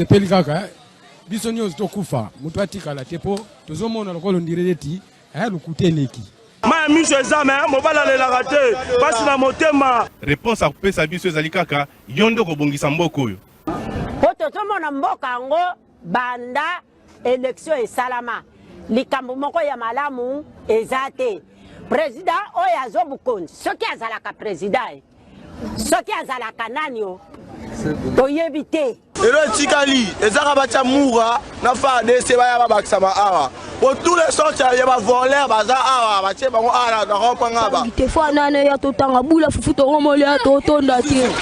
Pelikaka bisonyo tokufa mutu atikala tepo tozomona lokolo ndireti lukuteleki ma miso ezame mobala lelaka te basi na motema. Réponse à kopesa biso ezali kaka yondo kobongisa mboka oyo po tozomona mboka yango banda élection esalama likambo moko ya malamu eza te. Président oyo azobukonzi soki azalaka président soki azalaka nani o toyebi te. Elo etikali ezaka batia mura na FARDC baya babakisama awa po tous les sortes ya bavoleur baza awa batie bango awa na kopanga ba te fo nane ya totanga bula fufu tongomoli ya totonda te.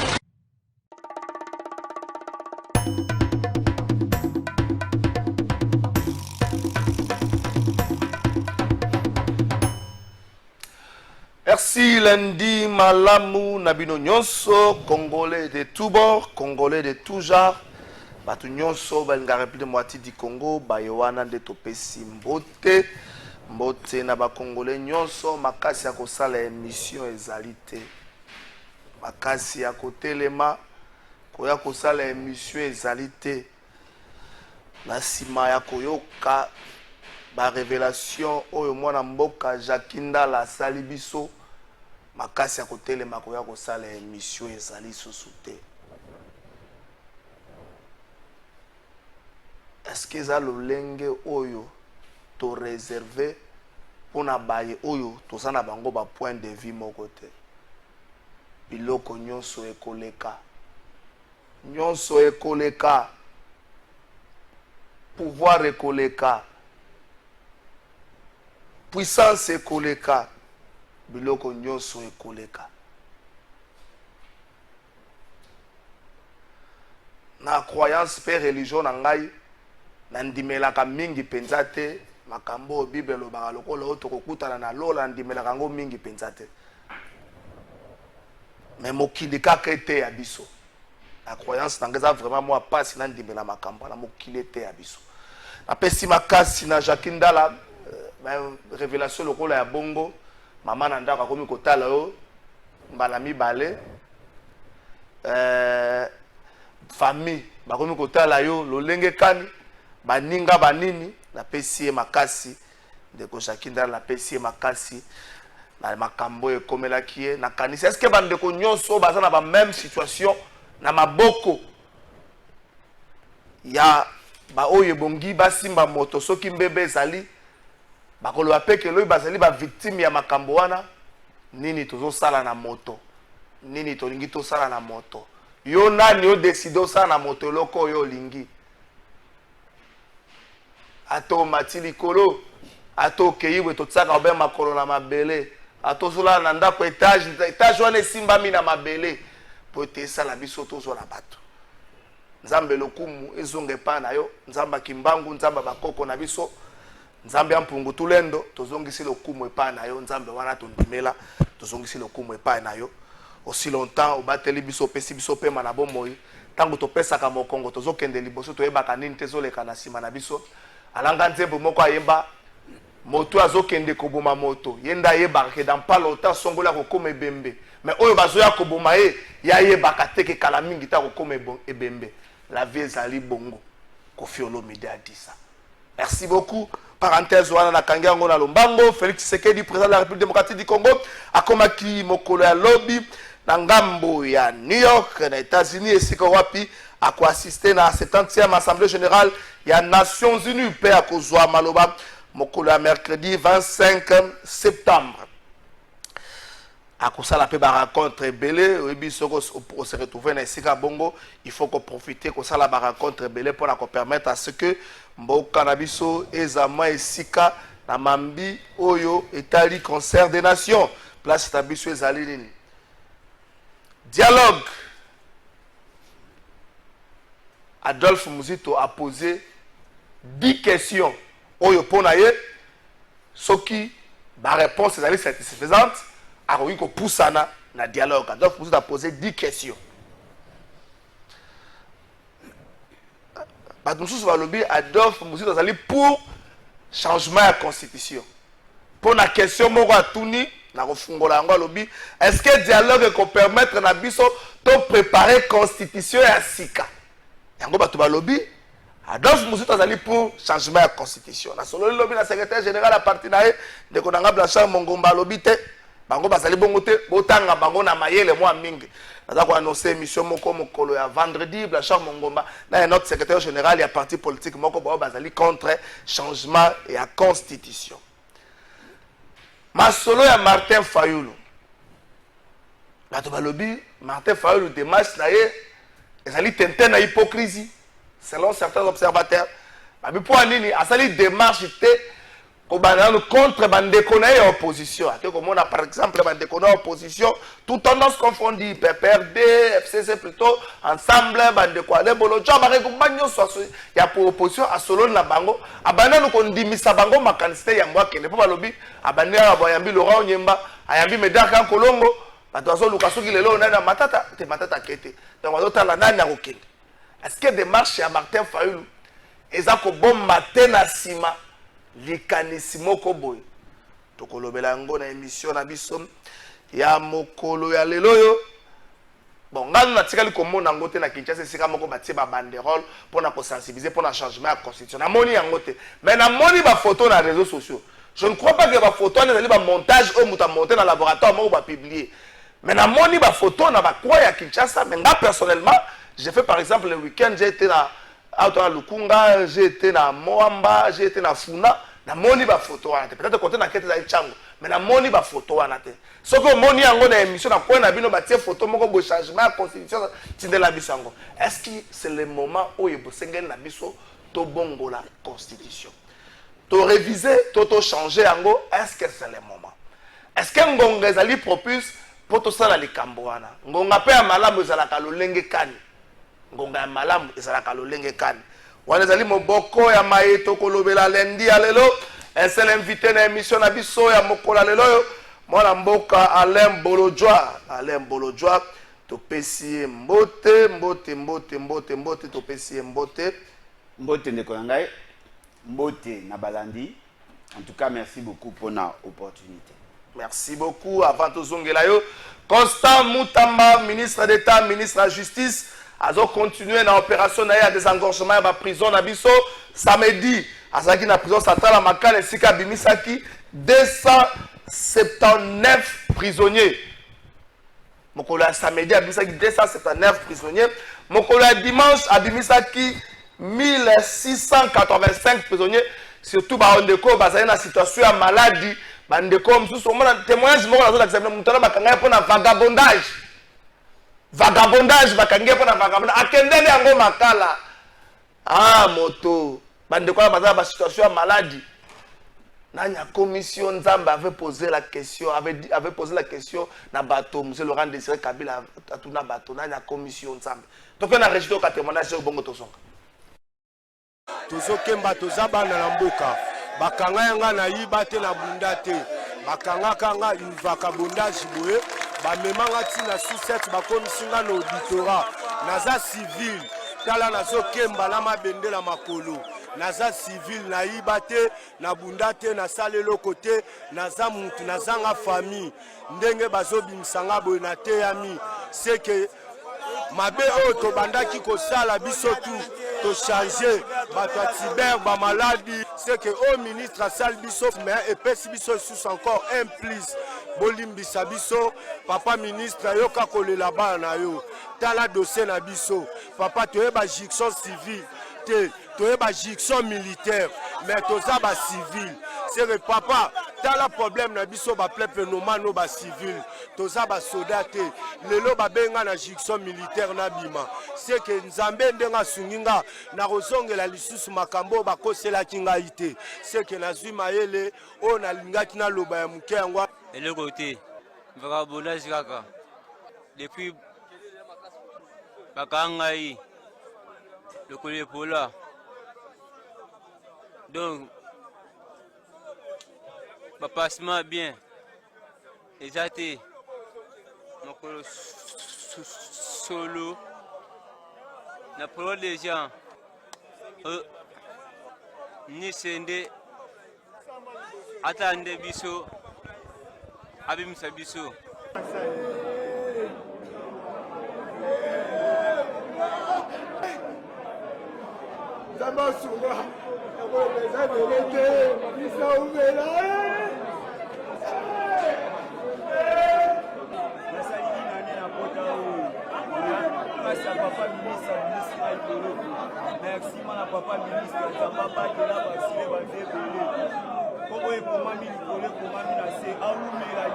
Merci lundi malamu nabino nyonso congolais de tous bords, congolais de tout genre. Batu nyonso balinga République moitié du Congo bayowana nde topesi mbote mbote na ba congolais nyonso makasi ya kosala émission ezali te. Makasi ya kotelema koya kosala émission ezali te. Na sima ya koyoka ba révélation oyo mwana mboka Jakinda la salibiso makasi ya kotelema koya kosala émission ezali susu te. Est-ce que ça lolenge oyo to réservé pour na baye oyo to sana bango ba point de vue moko te. Biloko nyonso ekoleka. Nyonso ekoleka. Pouvoir ekoleka. Puissance ekoleka. Biloko nyonso ekoleka. Na croyance pe religion na ngai nandimelaka mingi penza te makambo Bible lobaka lokola oyo tokokutana na lola nandimelaka yango mingi penza te. Mais mokili kaka ete ya biso. La croyance na ngai eza vraiment moi pasi nandimela makambo na mokili ete ya biso. Napesi makasi na Jakinda la révélation lokola ya bongo mama na ndako akomi kotala yo mbala mibale famille bakomi kotala yo lolenge kani baninga banini na pesi makasi de ko Jakinda la pesi makasi na makambo ekomelaki ye na kanisa. Est-ce que bandeko nyonso baza na ba même situation na maboko ya ba oye bongi basimba moto soki mbebe ezali bakolo bapeke loyi bazali ba victime ya makambo wana nini tozo sala na moto nini tolingi to sala na moto yo nani o décider sala na moto loko yo lingi ato matili kolo ato keyiwe to tsaka obe makolo na mabele ato sola na ndako etage wana esimbami na mabele po te sala biso to zo na bato nzambe lokumu ezonge pa na yo nzamba kimbangu nzamba bakoko na biso nzambe ampungu tulendo tozongisi lokumu epa na yo nzambe wana tondimela tozongisi lokumu epa na yo aussi longtemps obateli biso pesi biso pema na bomoi tango topesaka mokongo tozokende liboso toyebaka nini te zoleka na sima na biso alanga nzembo moko ayemba moto azokende koboma moto yenda yebaka ke dans pas longtemps songola kokoma ebembe mais oyo bazoya koboma ye ya yebaka te ke kala mingi ta kokoma ebembe. La vie ezali bongo Koffi Olomide a dit ça. Merci beaucoup. Parenthèse wana na kangi yango na lombango Félix Tshisekedi président de la République démocratique du Congo akomaki mokolo ya lobby na ngambo ya New York na États-Unis esika wapi akoassister na 70e assemblée générale ya Nations Unies pe akozwa maloba mokolo ya mercredi 25 septembre. Akosala pe ba rencontre belé oyebi soko se retrouver na esika bongo il faut qu'on profiter ko sala ba rencontre belé pour na ko permettre à ce que mboka na biso ezama esika na mambi oyo etali concert des nations place ta biso ezali nini dialogue Adolphe Muzito a posé 10 questions. Oyo ponaye, ce qui, ma réponse est satisfaisante, a eu qu'on pousse na dialogue. Adolphe Muzito a posé 10 questions. Adolphe Muzito a dit pour changement de la constitution. Pour la question, est-ce que le dialogue peut permettre de préparer la constitution à Sika? Adolphe Muzito a dit pour changement de la constitution. Le secrétaire général a parti de Konanga Blanchard Mongomba Lobite. Bango basali bongote botanga bango na mayele mwa mingi. Naza ko annoncer émission moko mokolo ya vendredi Blanchard Mongomba na notre secrétaire général ya parti politique moko ba basali contre changement et la constitution. Masolo ya Martin Fayulu. Bato balobi Martin Fayulu démarche na ye ezali tente na hypocrisie selon certains observateurs. Babi po nini asali démarche te contre bandeko na opposition. Comme on a par exemple bandeko na opposition, tout tendance confondue, PPRD, FCC plutôt, ensemble bandeko ale bolo job avec banyo so ya pour opposition à solo na bango, abana no kondimisa bango makaniste ya mwa kende po balobi, abana aboyambi Laurent Nyemba, ayambi Medaka Kolongo, batozo lukasoki lelo na matata, te matata kete. Donc on doit la nani ya kokende. Est-ce que démarche ya Martin Fayulu ezako bom matin na sima likanisi moko boy tokolobela ngo na émission na biso ya mokolo ya lelo yo bon ngana na tikali komona ngo te na Kinshasa sika moko batie ba banderole pour na ko sensibiliser pour na changement ya constitution na moni yango te mais na moni ba photo na réseaux sociaux. Je ne crois pas que ba photo na li ba montage au muta monter na laboratoire moko ba publier, mais na moni ba photo na ba kwa ya Kinshasa. Mais moi personnellement j'ai fait par exemple le week-end, j'ai été na à Lukunga, j'ai été na Moamba, j'ai été na Funa, na moni ba photo wana. Peut-être côté na kete za Chango, mais na moni ba photo wana te. Soko moni yango na émission na kwa na bino ba tie photo moko bo changement la constitution tinde la bisango. Est-ce que c'est le moment où il bosengel na biso to bongo la constitution? To réviser, to changer yango, est-ce que c'est le moment? Est-ce que ngonga ezali propulse pour to sala likambo wana? Ngonga pe ya malamu ezala ka lolenge kani. Ngonga ya malamu ezalaka lolenge kani wana ezali moboko ya mayeto kolobela lendi ya lelo un seul invité na émission na biso ya mokola lelo yo mwana mboka Alain Bolojwa topesi mbote topesi mbote ndeko na ngai mbote na balandi. En tout cas merci beaucoup pour la opportunité. Merci beaucoup. Avant de zongela yo Constant Mutamba, ministre d'État, ministre de la Justice, a continué dans l'opération de désengorgement à la prison na biso samedi. Azaki na prison centrale à Makala Sika Bimisaki 279 prisonniers. Mokola samedi à Bimisaki 279 prisonniers. Mokola dimanche à Bimisaki 1685 prisonniers. Surtout Bandeko bazali na situation ya maladie. Bandeko msusu mona témoignage moko nazo l'accepter mutala bakanga pour na vagabondage. Vagabondage bakange pour na vagabondage akendele yango makala. Ah moto bandeko bazali ba situation ya maladie. Nanya commission Nzamba avait posé la question na bateau monsieur Laurent Désiré Kabila atuna bateau nanya commission Nzamba. Donc on a rejeté ka témoignage au bongo tosonga. Tozokemba tozabana na mboka bakanga yanga na yiba te na bunda te bakanga kanga vagabondage boye bamemanga tina sous-7 bakomisinga na auditorat naza civil tala nazokemba na mabendela makolo naza civil na yiba te na bunda te na salelo côté naza mutu nazanga famille ndenge bazobimisanga boye na te yami c'est que mabe oto bandaki kosala biso tout to changer bato cyber ba maladie c'est que au ministre asal biso mais epesi biso sous encore un plus bolimbisa biso papa ministre yoka kolela bana yo tala dossier na biso papa toyeba juridiction civile te toyeba juridiction militaire mais toza ba civil c'est que papa tala problème na biso ba peuple nomano ba civil toza ba soldat te lelo ba benga na juridiction militaire na bima c'est que nzambe ndenga sunginga na kozongela lisusu makambo ba kosela kinga ite c'est que na zwi mayele o na lingaki na loba ya muke yango le côté vagabondage kaka depuis bakangai le collier polar. Donc, passement bien. Exacté. Mon colo solo. La parole des gens. Ni sende. Attendez biso. Abimsa biso. Papa ministre, merci mon papa ministre, ça va pas de là vacciner va débrouiller. Comment est pour mami Nicolas pour mami na se allumer la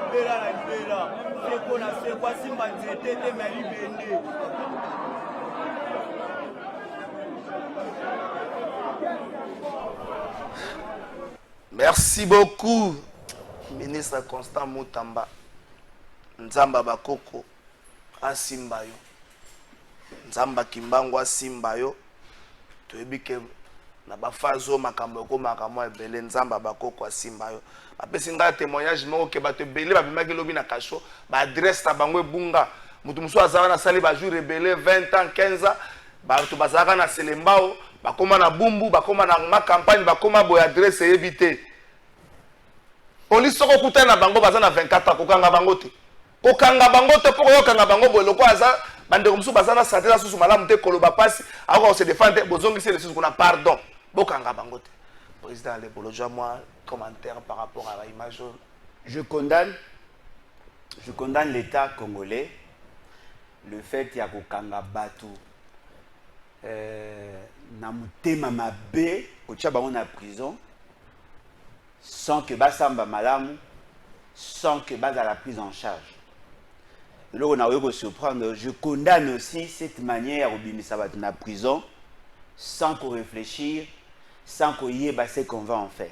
libéra. C'est qu'on a fait quoi si m'a dit mais libéré. Merci beaucoup, ministre Constant Mutamba. Nzamba Bakoko asimbayo. Nzamba Kimbango asimbayo. Toebike na bafazo makambo ko makambo ebele Nzamba Bakoko asimbayo. Bapesi nga témoignage moko ke bato ebele babimaki lobi na kasho, ba adresse ta bango ebunga. Mutu muso azala na sali ba jour rebelle 20 ans 15 ans, bato bazaka na Selembao, bakoma na Bumbu, bakoma na ma campagne, bakoma boy adresse ebité. Police soko kuta na bango baza na 24 ans kokanga bango te. Kokanga bango te poko yokanga bango boy loko aza bande musu baza na santé la susu malamu te koloba pasi ako se défendre bozongi se les susu kuna pardon. Bokanga bango te. Président Le Boloja moi commentaire par rapport à l'image. Je condamne l'État congolais le fait qu'il y a kokanga batu na mutema mabe kotia bango na prison sans que basamba malamu, sans que basa la prise en charge. Là on a eu surprendre. Je condamne aussi cette manière obimisa batu na prison sans qu'on réfléchisse, sans qu'on y ait ce qu'on va en faire.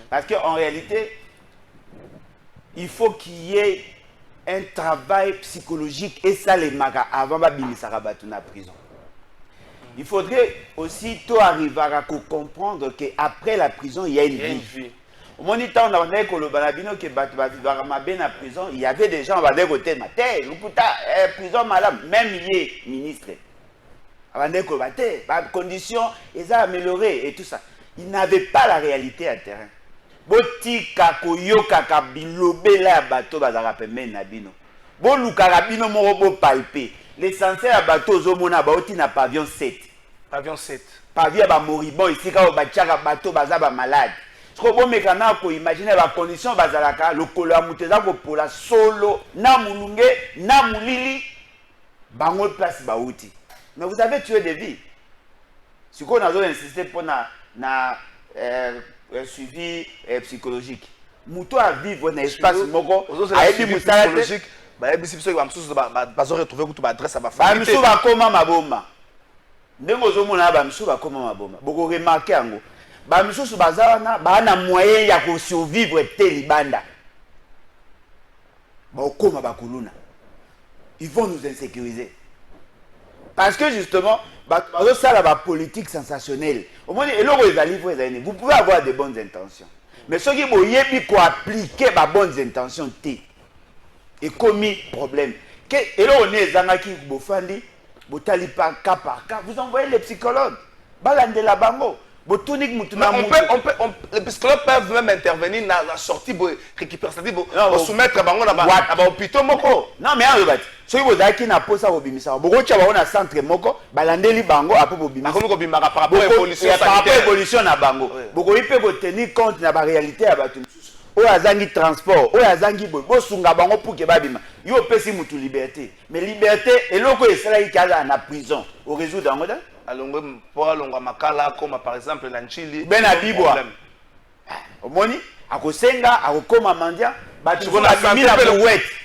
Parce qu'en réalité, il faut qu'il y ait un travail psychologique et ça les magas avant babimisa batu na prison. Il faudrait aussi tout arriver à comprendre qu'après la prison, il y a une vie. Au moment où on a dit que le balabino qui bat la prison, il y avait des gens qui côté de prison madame, même il ministre. Les conditions, ils ont amélioré et tout ça. Ils n'avaient pas la réalité à terrain. Boti kakoyo kakabilobe la bateau bazara men nabino. Bo lukarabino morobo palpé. L'essentiel à bateau zomona baoti na pavillon 7. Pavillon 7. Pavillon ba moribond ici ka bachaka bateau bazaba malade. Ce que bon mécana ko imaginer ba condition bazalaka lokolo amuteza ko pola solo na mulunge na mulili bango place baouti. Mais vous avez tué des vies. Ce qu'on a insisté pour na suivi psychologique. Mouto à vivre dans espace moko a été psychologique. Ba ebisi biso ba msusu bazo retrouver kutu ba adresse ba famille. Ba msusu ba koma maboma. Ndenge ozomona ba msusu ba koma maboma. Boko remarquer yango. Ba msusu bazana ba na moyen ya ko survivre te libanda. Ba okoma ba kuluna. Ils vont nous insécuriser. Parce que justement, ça la politique sensationnelle. Au moins, vous pouvez avoir de bonnes intentions. Mais ce qui vous appliquer les bonnes intentions, et commis problème. Et là, on est Zangaki Bofandi, cas par cas, vous envoyez les psychologues. Balande la bango. Les psychologues peuvent même intervenir dans la sortie pour récupérer, pour soumettre à l'hôpital. Non, mais si vous avez un poste à Bobimisa, vous avez un centre moko, balandeli bango après Bobimisa. Par rapport à l'évolution na bango. Vous pouvez tenir compte de la réalité à Batum. Ou azangi transport, ou azangi bo sunga bango pour que babima. Yo pesi mutu liberté. Mais liberté et loko esala ikala na prison. Au résoudre en mode alongo pour alongo makala comme par exemple na Nchili. Ben abibwa. Omoni akosenga akokoma mandia batu ko na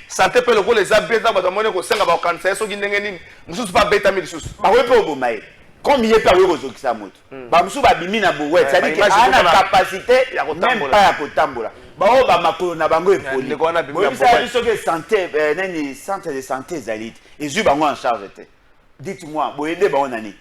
santé pe loko les abeta ba domone ko senga ba kanisa so gindenge nini mususu pa beta mi lisusu ba wepe obomaye comme il est pas wewe ozokisa moto ba mususu ba bimi na bouet ça dit que ana capacité même pas ya kotambola ba o ba makolo na bango epoli bo bisa biso ke santé nani centre de santé zalite et zu bango en charge te dites-moi bo aider ba onani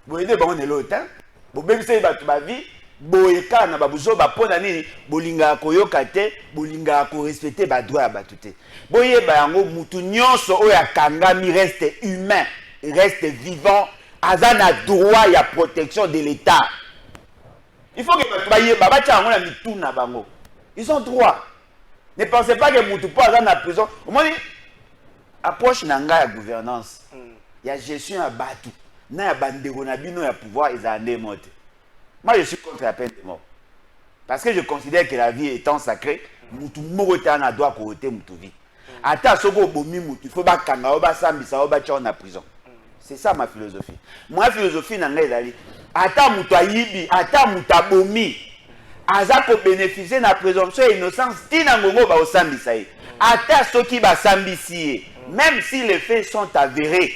boyede bango ne lota bobebisa bato ba vie boyeka na babuzo bapona nini bolinga koyoka te bolinga ko respecter ba droit ya bato te boyeba yango mutu nyonso oyo akangami reste humain reste vivant aza na droit ya protection de l'état. Il faut que bato bayeba batia yango na mituna bango. Ils ont droit. Ne pensez pas que mutu po aza na prison. Au moins approche na nga ya gouvernance ya gestion ya bato na ya bandeko na bino ya pouvoir ezande mote. Moi je suis contre la peine de mort parce que je considère que la vie étant sacrée mutu moko te na droit ko te mutu vie ata soko bomi mutu faut ba kanga ba sambisa ba tia na prison. C'est ça ma philosophie. Moi philosophie na nga ezali ata mutu ayibi ata mutu abomi aza ko bénéficier na présomption d'innocence tina ngongo ba osambisa ye ata soki ba sambisi même si les faits sont avérés,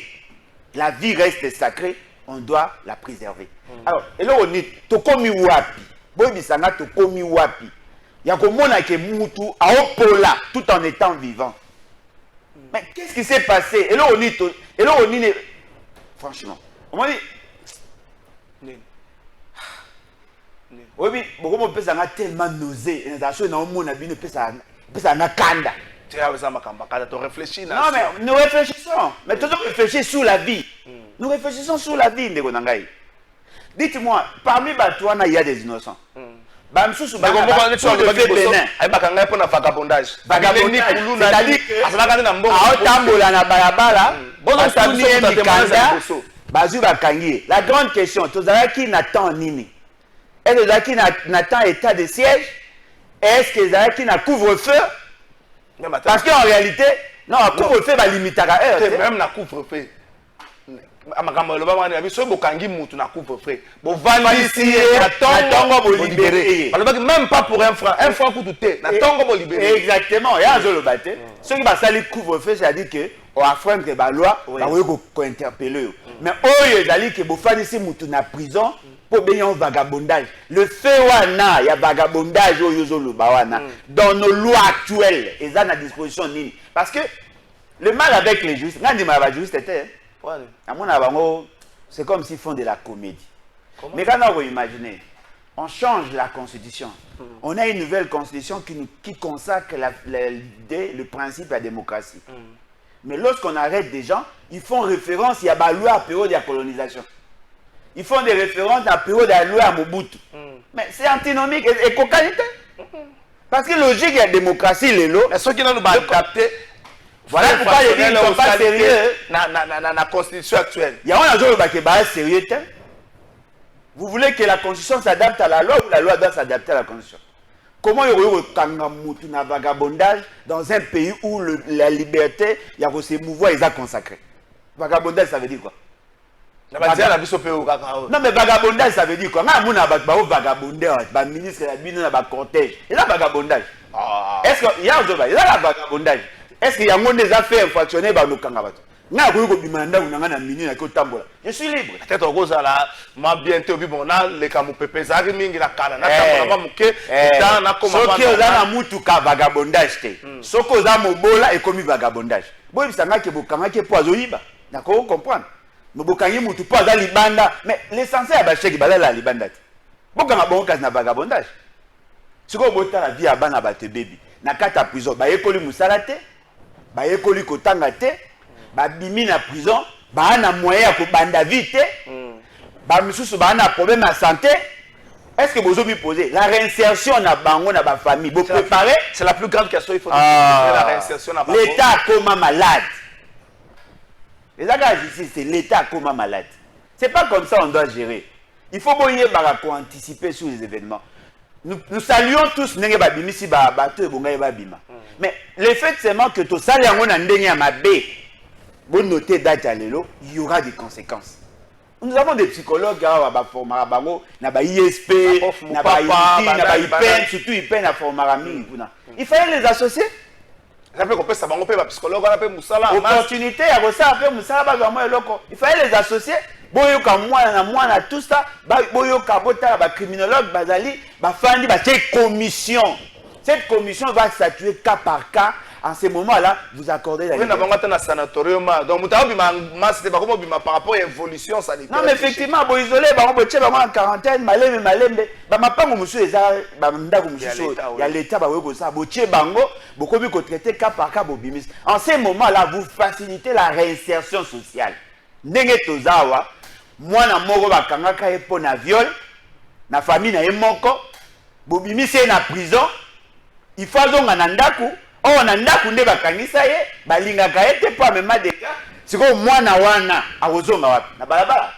la vie reste sacrée, on doit la préserver. Alors, et là on dit, tokomi wapi, boy bisanga tokomi wapi, yakomona ke mutu aopola tout en étant vivant. Mais qu'est-ce qui s'est passé? Et là on dit, franchement, on m'a dit, oui, beaucoup de personnes ont tellement nausé, et la chose n'a pas de personne n'a kanda. Non, mais nous réfléchissons. Mais toujours réfléchir sur la vie. Nous réfléchissons sur la vie. Dites-moi, parmi Batouana, il y a des innocents. C'est-à-dire que la grande question, qui n'attend Nini? Est-ce qui n'attend état de siège? Est-ce que qui n'a couvre-feu? Parce qu'en réalité, non, couvre-feu va limiter à heure. Même na couvre-feu. Amakambo le baba na biso bokangi mutu na couvre-feu. Bo vandisi na tongo bo libérer. Même pas pour un franc pour tout na tongo bo libérer. Exactement, ya zo le batte. Ceux qui va sali couvre-feu, c'est-à-dire que on affronte la loi, on va interpeller. Mais oyo ezali que bo vandisi mutu na prison pour bien un vagabondage. Le fait wana, il y a vagabondage dans nos lois actuelles. Ils ont à disposition nini. Parce que le mal avec les juristes, c'est comme s'ils font de la comédie. Mais quand on imagine, on change la constitution. On a une nouvelle constitution qui consacre le principe de la démocratie. Mais lorsqu'on arrête des gens, ils font référence, il y a la loi à période de la colonisation. Ils font des références à la période de la loi à Mobutu. Mais c'est antinomique et co-qualité. Parce que logique, il y a la démocratie, les lots. Mais ceux qui n'ont pas capté, voilà pourquoi je dis qu'ils ne sont pas sérieux dans la constitution actuelle. Il y a un jour qui est sérieux. Vous voulez que la constitution s'adapte à la loi ou la loi doit s'adapter à la constitution? Comment il y a un vagabondage dans un pays où la liberté, il y a se mouvoir, ils ont consacré? Vagabondage, ça veut dire quoi? Non mais vagabondage ça veut dire quoi? Vagabondage, ministre de cortège. Il y a vagabondage. Est-ce qu'il y a vagabondage? Est-ce qu'il y a des affaires infractionnées? Je suis libre. Peut-être que ça m'a bientôt vu mon âge, les camoupepe, ça arrive mingi la cara. Ce qui est là, mutuka vagabondage. Ce qui est là, mobola est comme vagabondage. Bon, ça n'a que bokanga qui est poisoïba. D'accord, comprendre. Mobokangi mutu pas dans libanda, mais l'essentiel est que balala la libanda. Bokanga bon cas na vagabondage. Ce qu'on bota la vie à bana bate baby. Na kata prison, ba ekoli musalate, ba ekoli kotanga te. Ba bimi na prison, ba na moyen ko banda vite, ba misusu ba na problème de santé. Est-ce que vous avez posé la réinsertion na bango na ba famille, vous préparez? C'est la plus grande question, il faut la réinsertion na bango. L'état comme malade. Les gars ici, c'est l'état comme malade. C'est pas comme ça on doit gérer. Il faut pour anticiper sur les événements. Nous saluons tous nenge ba bimi si ba bato e bonga ba bima. Mais le fait seulement que to sali yango na ndenge ya mabe. Bon noter date à l'élo, il y aura des conséquences. Nous avons des psychologues qui ont ISP, surtout IPN à Formarami. Il fallait les associer. Opportunité, il fallait les associer. Tout ça, criminologue, commission. Cette commission va statuer cas par cas. En ce moment-là, vous accordez la liberté. Oui, un sanatorium. Donc, par rapport à l'évolution sanitaire. Non, mais effectivement, vous isolez, vous êtes en quarantaine, malembe. Il y a l'État, vous traitez cas par cas. En ce moment-là, vous facilitez la réinsertion sociale. Ndenge tozawa, moi na moko bakangaka ye po na viol, na famille na ye moko, bobimise na prison, il faut zonga na ndaku. Oh, nandaku nde bakangisa ye, balingaka ye te po amema deka. Siko mwana wana akozonga wapi? Na balabala.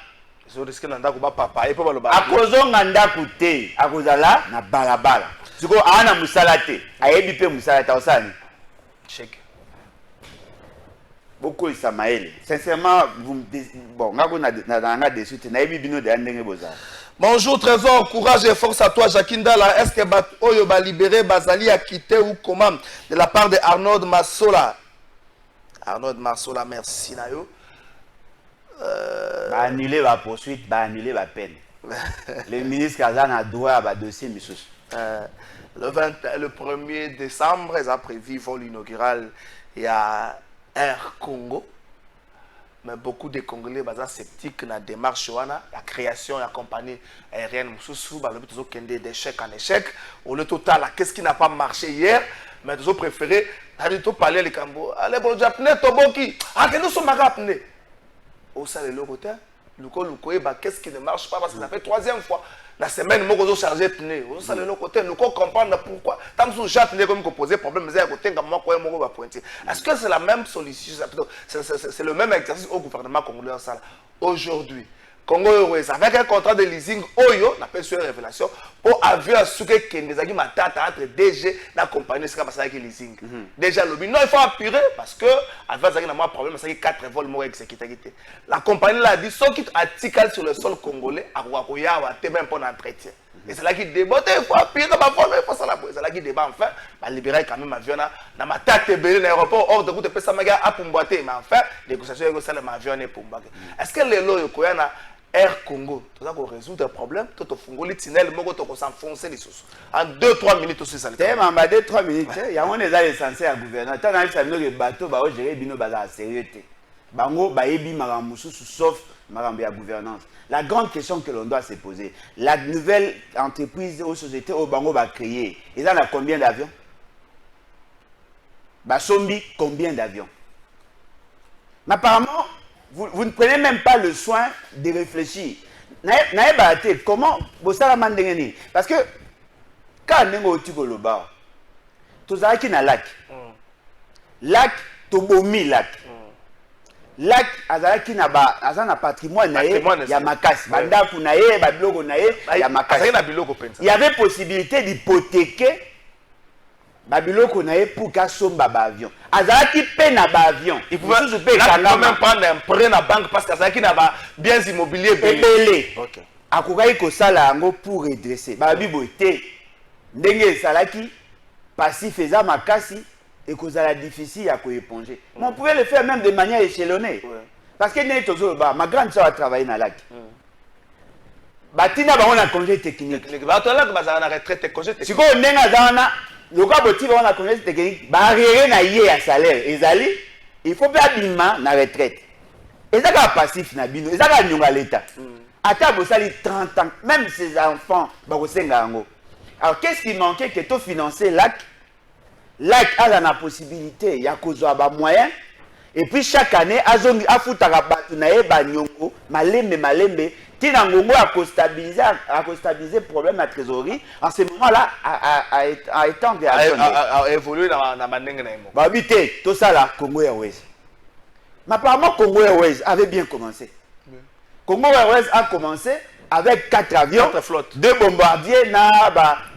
So risque nandaku ba papa e po baloba. Akozonga ndaku te, akozala na balabala. Siko ana musala te, ayebi pe musala ta osani. Check. Beaucoup Isamaël. Sincèrement, vous me bon, nga déçu te na yebi bino de ndenge boza. Bonjour Trésor, courage et force à toi Jakindala. Est-ce que Oyo va libérer Bazali a quitté ou comment de la part de Arnaud Massola? Arnaud Massola, merci Nayo. Bah annuler la poursuite, bah annuler la peine. Le ministre Kazan a droit à dossier Missous. Le 1er décembre, ils ont prévu vol inaugural. Il y a Air Congo. Mais beaucoup de Congolais sont sceptiques dans la démarche, la création de la compagnie aérienne. Ils ont d'échec en échec. Au total, qu'est-ce qui n'a pas marché hier? Mais ils ont préféré parler les Cambo. Allez, bon, Japonais, Toboki. Ah, que nous sommes Japonais. Au salaire, le côté, qu'est-ce qui ne marche pas? Parce que ça fait 3e fois. La semaine, nous avons chargé pneu. Au salaire, le côté, nous comprendre pourquoi. Tant que nous avons comme posé problème, est-ce que c'est la même solution? C'est le même exercice au gouvernement congolais. Aujourd'hui, Congo Airways, avec un contrat de leasing, Oyo, on appelle sur une révélation, pour avion à Souké Kendezagi Matata entre DG et la compagnie de leasing. Déjà, non, il faut apurer parce que, avec un problème, c'est 4 vols morts exécutés. La compagnie l'a dit, ceux qui articulent sur le sol congolais, à Wakoya, à même pour l'entretien. Et c'est là qu'il débat, il faut appuyer dans ma forme, il faut ça la boue. C'est là qu'il débat enfin, bah libérer quand même avion dans ma tête belé l'aéroport hors de route de Pessamaga à Pumboité. Mais enfin, les négociations avec le avion et Pumboité. Est-ce que les lois Koyana Air Congo, tu as résoudre le problème, tu as fait le tunnel, tu as s'enfoncer les sous. En 2-3 minutes aussi ça. C'est en 2-3 minutes, il y a un des censés à gouverner. Tu as vu que bateau va gérer bino bazar sérieux. Bango baebi maramoussou sauf marambe à gouvernance. La grande question que l'on doit se poser, la nouvelle entreprise ou société au Bango va créer, ils en a combien d'avions? Basombi, combien d'avions? Mais apparemment, vous ne prenez même pas le soin de réfléchir. Comment vous savez? Parce que quand on est au Loba, tu as un lac. Lac, tu bomi lac. Lac, azalaki na ba azana patrimoine na ye ya makasi banda kuna ye ba biloko na ye ya makasi il y avait possibilité d'hypothéquer ba biloko na ye pour ka somba ba avion azalaki pe na ba avion il pouvait même prendre un prêt na banque parce que azalaki na ba biens immobiliers belé OK akokaki ko sala yango pour redresser ba bibo te ndenge salaki passif eza makasi et que ça difficile à éponger. Mais on pouvait le faire même de manière échelonnée. Parce que ma grande soeur a travaillé dans le lac. Batina on a congé technique. La retraite est congé technique. Si on est dans le cas on a congé technique, barrière na yé à salaire ezali, il faut pas bima na retraite. Et ça va passif na bino, et ça va nyonga l'état. Ata bosali 30 ans, même ses enfants ba kosenga ngo. Alors qu'est-ce qui manquait que to financer lac? Lac a la possibilité, il y a des moyens. Et puis chaque année, Azongi a foutu à Batunae, Banyongo, Malembe, Tinangongo a stabilisé le problème de la trésorerie. En ce moment-là, a étendu a évolué dans la manière de bah, habiter, tout ça là, Congo Airways. Mais apparemment, Congo Airways avait bien commencé. Congo Airways a commencé avec 4 avions, 2 bombardiers,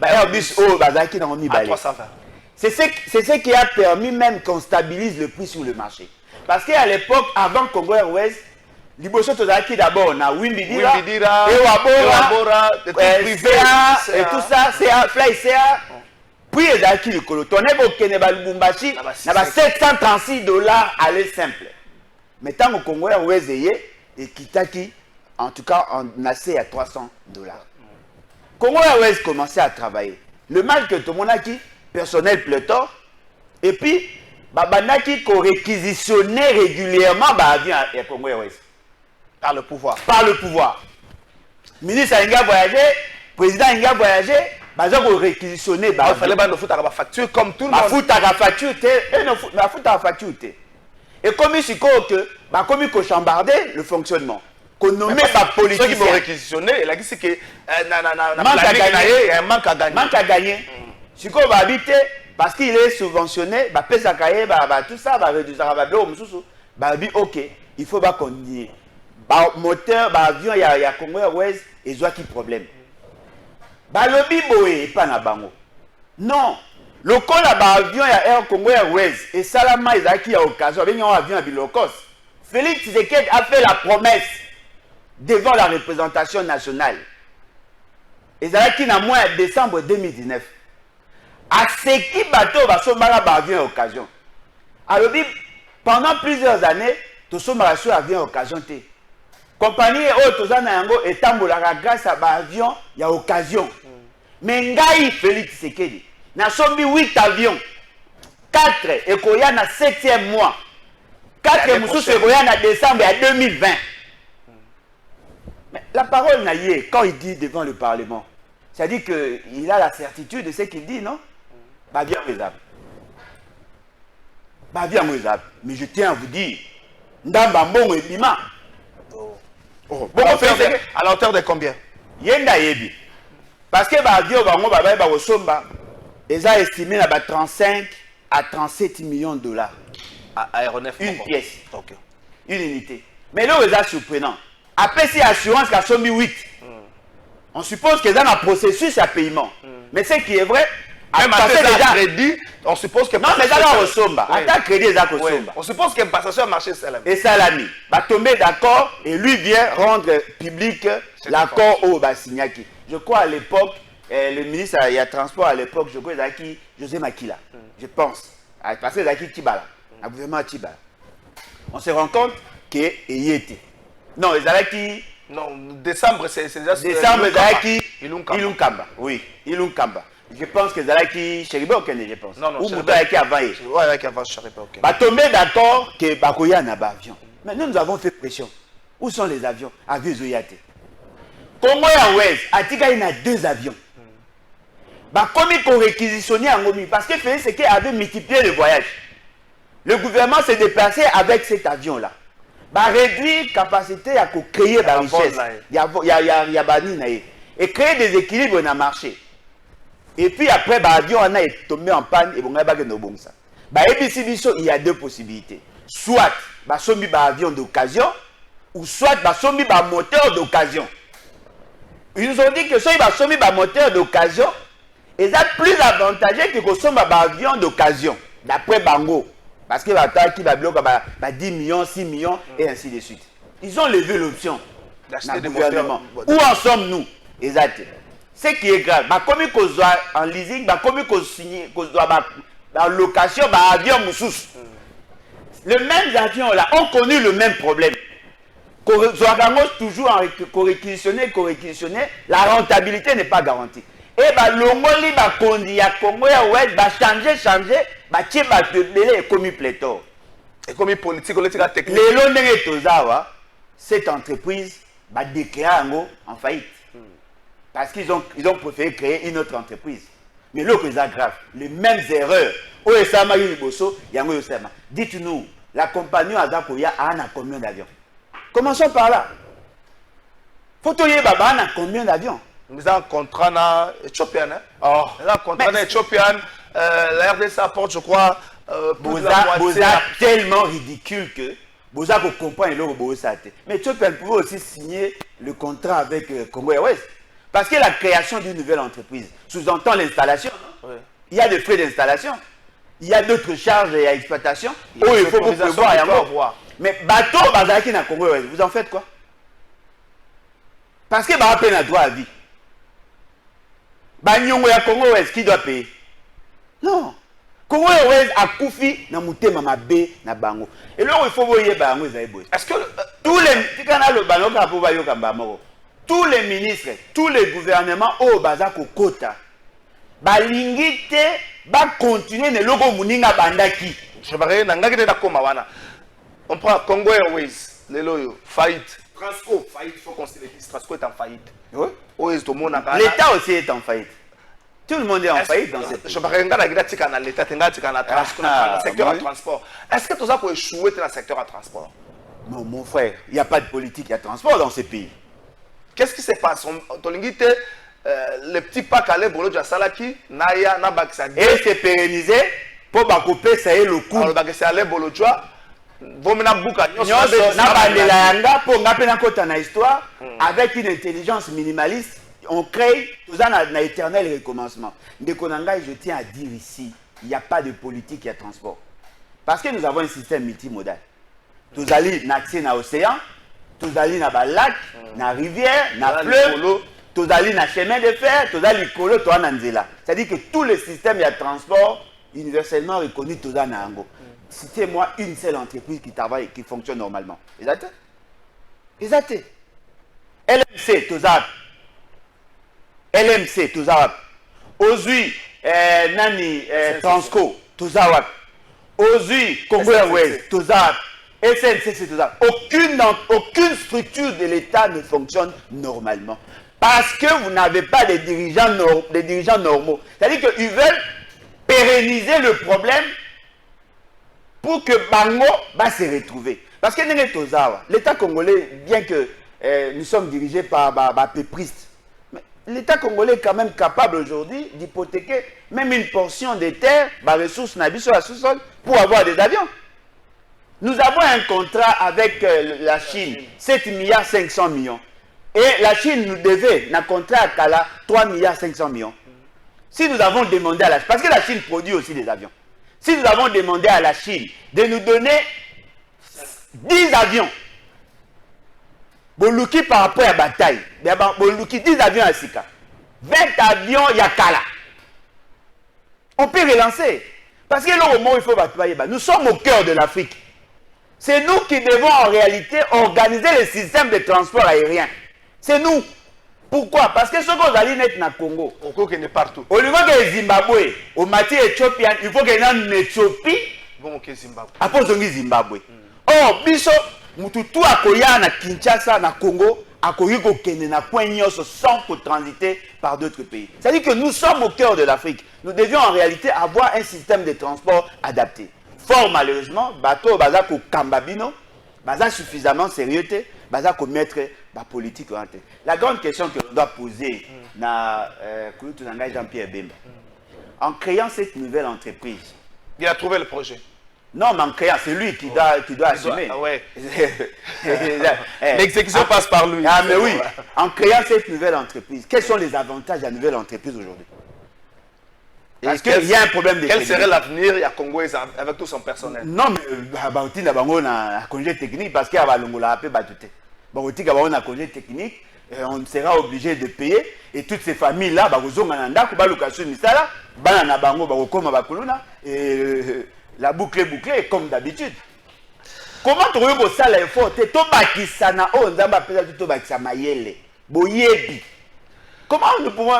Airbus O, Bazaki, dans le 320. C'est ce qui a permis même qu'on stabilise le prix sur le marché. Parce qu'à l'époque, avant Congo Airways, Liboso Tozaki d'abord, on a Wimbidira, Ewabora, et tout ça, CA, Fly CA. Puis il y a le colo. On est au Keneba Lubumbashi, il y a $736 aller simple. Mais tant que Congo Airways et Kitaki, en tout cas, on a assez à $300. Congo Airways commençait à travailler. Le mal que tout le monde a qui personnel pléthore. Et puis, Babanaki qui réquisitionné régulièrement l'avion à Congo Airways. Par le pouvoir. Par le pouvoir. Ministre a voyagé, président a voyagé, ils ont réquisitionné. Il fallait que nous la facture comme tout le monde. La facture. Et comme il comme il chambardé le fonctionnement. Qu'on nomme pas politicien. Ceux qui vont réquisitionner, il a dit que manque à gagner. Si on va habiter, parce qu'il est subventionné, tout ça va réduire. Ok, il faut qu'on dise. Moteur, avion, il y a Congo Airways, et il y a un problème. Lobby boé, pas na bango. Non. Le col à avion, il y a Air Congo Airways, et Salama, il y a qui a occasion, il y a un avion à Bilokos. Félix Tshisekedi a fait la promesse devant la représentation nationale. Et ça qui n'a moins en décembre 2019. À ce qui bateau va se marier à avion à occasion. Alors, pendant plusieurs années, tout ce mariage à avion à occasion. Compagnie Otozana et Tambolara grâce à l'avion, il y a occasion. Mais Ngaï Félix Tshisekedi, n'a sombi 8 avions, 4 et Koya na 7e mois. 4 Moussous et Koya na décembre 2020. Mais la parole n'a y quand il dit devant le Parlement, c'est-à-dire qu'il a la certitude de ce qu'il dit, non? Bah bien, mais je tiens à vous dire, Ndamba Mbongo et Bima. Bon, à la hauteur de combien? Yenda Yebi. Parce que l'avion va au Somba, ils ont estimé à 35 à 37 millions de dollars. Aéronef. Une pièce. Okay. Une unité. Mais là, ils ont surprenant. Après, c'est assurance qui a sommi 8. On suppose qu'ils ont un processus à paiement. Mais ce qui est vrai, même à déjà crédit, on suppose que... Non, mais ça va au Somba. À crédit, ils ont au Somba. On suppose qu'il y a un passation à marché Salami. Et Salami va tomber d'accord et lui vient rendre public l'accord au Bassignaki. Je crois à l'époque, le ministre il y a transport à l'époque, je crois Zaki José Makila. Je pense. Parce que Zaki Tibala. Le gouvernement Tibala. On se rend compte qu'il y était. Non, Zaki... Non, décembre, c'est déjà... Décembre, Zaki Ilunkamba. Oui, Ilunkamba. Je pense que Zaki Cheribe Okene, je pense. Non, non, ou Moutaki avant. Oui, avec avant Cheribe Okene. Va tomber d'accord que Bakoya n'a pas d'avion. Mais nous avons fait pression. Où sont les avions? Avions Zoyate. Congo Airways, Atika, il y a 2 avions. Comme il faut réquisitionner en Gomi, parce que Félix Tshisekedi avait multiplié le voyage. Le gouvernement s'est déplacé avec cet avion-là. Réduire la capacité à créer la richesse. Il y a et créer des équilibres dans le marché. Et puis après, l'avion est tombé en panne et il y a 2 possibilités. Soit un avion d'occasion, ou soit un moteur d'occasion. Ils nous ont dit que si il y a un moteur d'occasion, ils sont plus avantageux que un avion d'occasion, d'après Bango. Parce que qui va 10 millions, 6 millions, et ainsi de suite. Ils ont levé l'option d'acheter des gouvernements. Où en sommes-nous? Exact. Ce qui est grave, comme il y a en leasing, comme il y a en location, avion Moussous. Les mêmes avions là ont connu le même problème. Toujours réquisitionner, la rentabilité n'est pas garantie. Et l'ongoli kondi ya Congo Airways va changer, tiens et comme pléthore. Et comme politique, technique. Les longues tozawa, cette entreprise va déclarer en faillite. Parce qu'ils ont préféré créer une autre entreprise. Mais l'autre est grave. Les mêmes erreurs. Dites-nous, la compagnie Azakoya a combien d'avions? Commençons par là. Faut-il a combien d'avions? Nous avons un contrat éthiopien. Oh. Un contrat éthiopien. La RDC apporte, je crois, Boza tellement ridicule que Boza comprend le mais Éthiopien pouvait aussi signer le contrat avec Congo Airways. Parce que la création d'une nouvelle entreprise sous-entend l'installation. Oui. Il y a des frais d'installation. Il y a d'autres charges et exploitation. Il faut prévoir. Mais bateau, Bazaki na Congo Airways, vous en faites quoi? Parce que Bazaki a droit à vie. Banyongo ya Congo Airways, qui doit payer? Non. Congo Airways a koufi na mutema mabe na bango. Et là, il faut voir bango zaïboy. Est-ce que tous les ministres, tous les gouvernements au Bazako Kota, balingite va continuer ne logo muninga bandaki. Je vais nangaki de koma wana. On prend Congo Airways, les loyo, faillite. Transco, faillite, il faut qu'on se le dise. Transco est en faillite. Oui. L'État aussi est en faillite. Tout le monde est en faillite dans cette pays. Je vais regarder l'État, l'État, le secteur de transport. Est-ce que tout ça peut échouer dans le secteur de transport? Non, mon frère, il n'y a pas de politique à transport dans ces pays. Qu'est-ce qui se passe? Le petit pack à l'ébolo de Salaki, Naya, Nabaksa. Et c'est pérennisé pour couper ça et le coup. Alors, c'est à l'ébolo de Joa. Vomina Bouka, histoire, avec une intelligence minimaliste, on crée tout ça un éternel recommencement. Je tiens à dire ici, il n'y a pas de politique à transport. Parce que nous avons un système multimodal. Tous allons dans l'océan, tous allons dans le lac, dans la rivière, dans le fleuve, tous allons dans le chemin de fer, tous allons dans le colo. C'est-à-dire que tous les systèmes de transport universellement reconnus tous dans Ango. Citez-moi une seule entreprise qui travaille, qui fonctionne normalement. Exact? Exact. LMC, Tozap. LMC, Tozap. Ozui, Nani, Transco, Tozap. Ozui, Congo Airways, Tozap. SNCC, Tozap. Aucune structure de l'État ne fonctionne normalement. Parce que vous n'avez pas des dirigeants normaux. C'est-à-dire qu'ils veulent pérenniser le problème pour que Bango va se retrouver. Parce que l'État congolais, bien que nous sommes dirigés par pépristes, l'État congolais est quand même capable aujourd'hui d'hypothéquer même une portion des terres, ressources sur la sous-sol, pour avoir des avions. Nous avons un contrat avec la Chine, 7 milliards 500 millions. Et la Chine nous devait, un contrat à Kala, 3 milliards 500 millions. Si nous avons demandé à la Chine, parce que la Chine produit aussi des avions, si nous avons demandé à la Chine de nous donner 10 avions, Boluki par rapport à la bataille, Boluki 10 avions à Sika, 20 avions Yakala, on peut relancer. Parce que là, au moment où il faut batailler, nous sommes au cœur de l'Afrique. C'est nous qui devons en réalité organiser le système de transport aérien. C'est nous. Pourquoi? Parce que ce qu'on a dit net dans le Congo, on peut qu'il est partout. Au lieu de Zimbabwe, au Mati éthiopien, il faut qu'il y ait en Éthiopie. Bon, ok, Zimbabwe. Après, on Zimbabwe. Or, biso, tout à Koya, na Kinshasa, na Congo, à Koya, na Poignos, sans transiter par d'autres pays. C'est-à-dire que nous sommes au cœur de l'Afrique. Nous devions en réalité avoir un système de transport adapté. Fort malheureusement, bateau, bazako Kambabino, bazak suffisamment sérieux, bazako mettre la politique. La grande question que l'on doit poser na Jean-Pierre Bemba, en créant cette nouvelle entreprise, il a trouvé le projet. Non, mais en créant, c'est lui qui doit assumer. Ouais. L'exécution passe par lui. Ah, mais oui. En créant cette nouvelle entreprise, quels sont les avantages de la nouvelle entreprise aujourd'hui? Parce qu'il y a un problème de quel serait l'avenir à Congo avec tout son personnel? Non, mais on a un congé technique parce qu'il y a un congé technique. On sera obligé de payer et toutes ces familles-là, la boucle est bouclée comme d'habitude. Comment tu veux que ça l'effort? Comment nous pouvons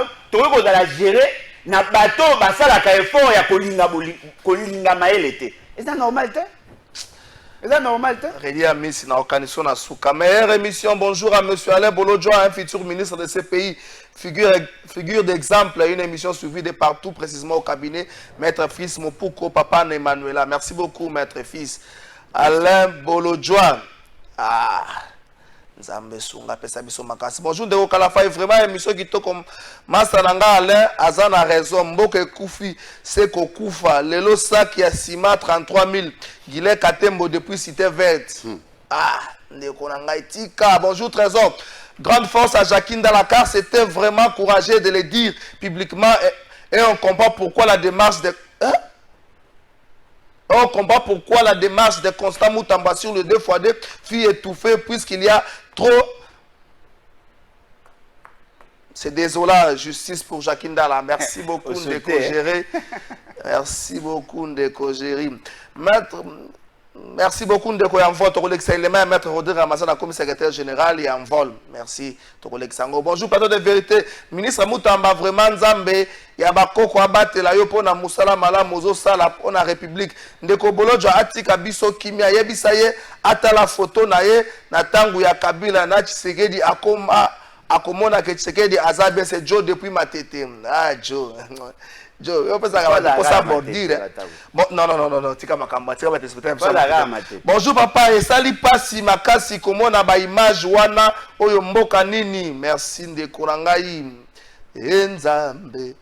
la gérer? Na bateau basala ka effort ya kolinga maelete. Est-ce normal te? Est-ce normal te? Relia Miss na organisation na souka. Meilleure émission. Bonjour à monsieur Alain Bolodjoa, un futur ministre de ce pays. Figure d'exemple, une émission suivie de partout, précisément au cabinet Maître Fils Mopouko, Papa Emmanuela. Merci beaucoup Maître Fils. Alain Bolodjoa. Ah. Bonjour de Okalafa, vraiment émission qui comme Master Nanga Alain Azana raison Mboke Koufi Seko Koufa Lelo Sak Yassima 33 000 Guillet Katembo depuis Cité Verte. Ah, Tika. Bonjour Trésor. Grande force à Jacqueline Dalakar, c'était vraiment courageux de le dire publiquement et on comprend pourquoi la démarche de on comprend pourquoi la démarche de Constant Moutamba sur le 2x2 fut étouffée puisqu'il y a trop. C'est désolant, justice pour Jacqueline Dala. Merci beaucoup de co-gérer. Merci beaucoup de co-gérer. Maître, Merci beaucoup de quoi en vol. Ton maître Rodrigue Ramazan, comme secrétaire général et en vol. Merci. Bonjour, patron de vérité. Ministre Moutamba, vraiment Nzambe. Yaba koko abate la yo pona musala mala mozo sala pona République. Ndeko Bolojo atika biso kimia yebisa ye ata la photo na ye na tangu ya Kabila na Tshisekedi akomona ke Tshisekedi azabe c'est Joe depuis Matete. Ah Joe. Joe, yo pesa ka ça pour dire. Bon non, tika makamba, tika batespectateur. Bonjour papa, et sali pasi makasi komona ba image wana oyo mboka nini. Merci ndeko nangai. Nzambe.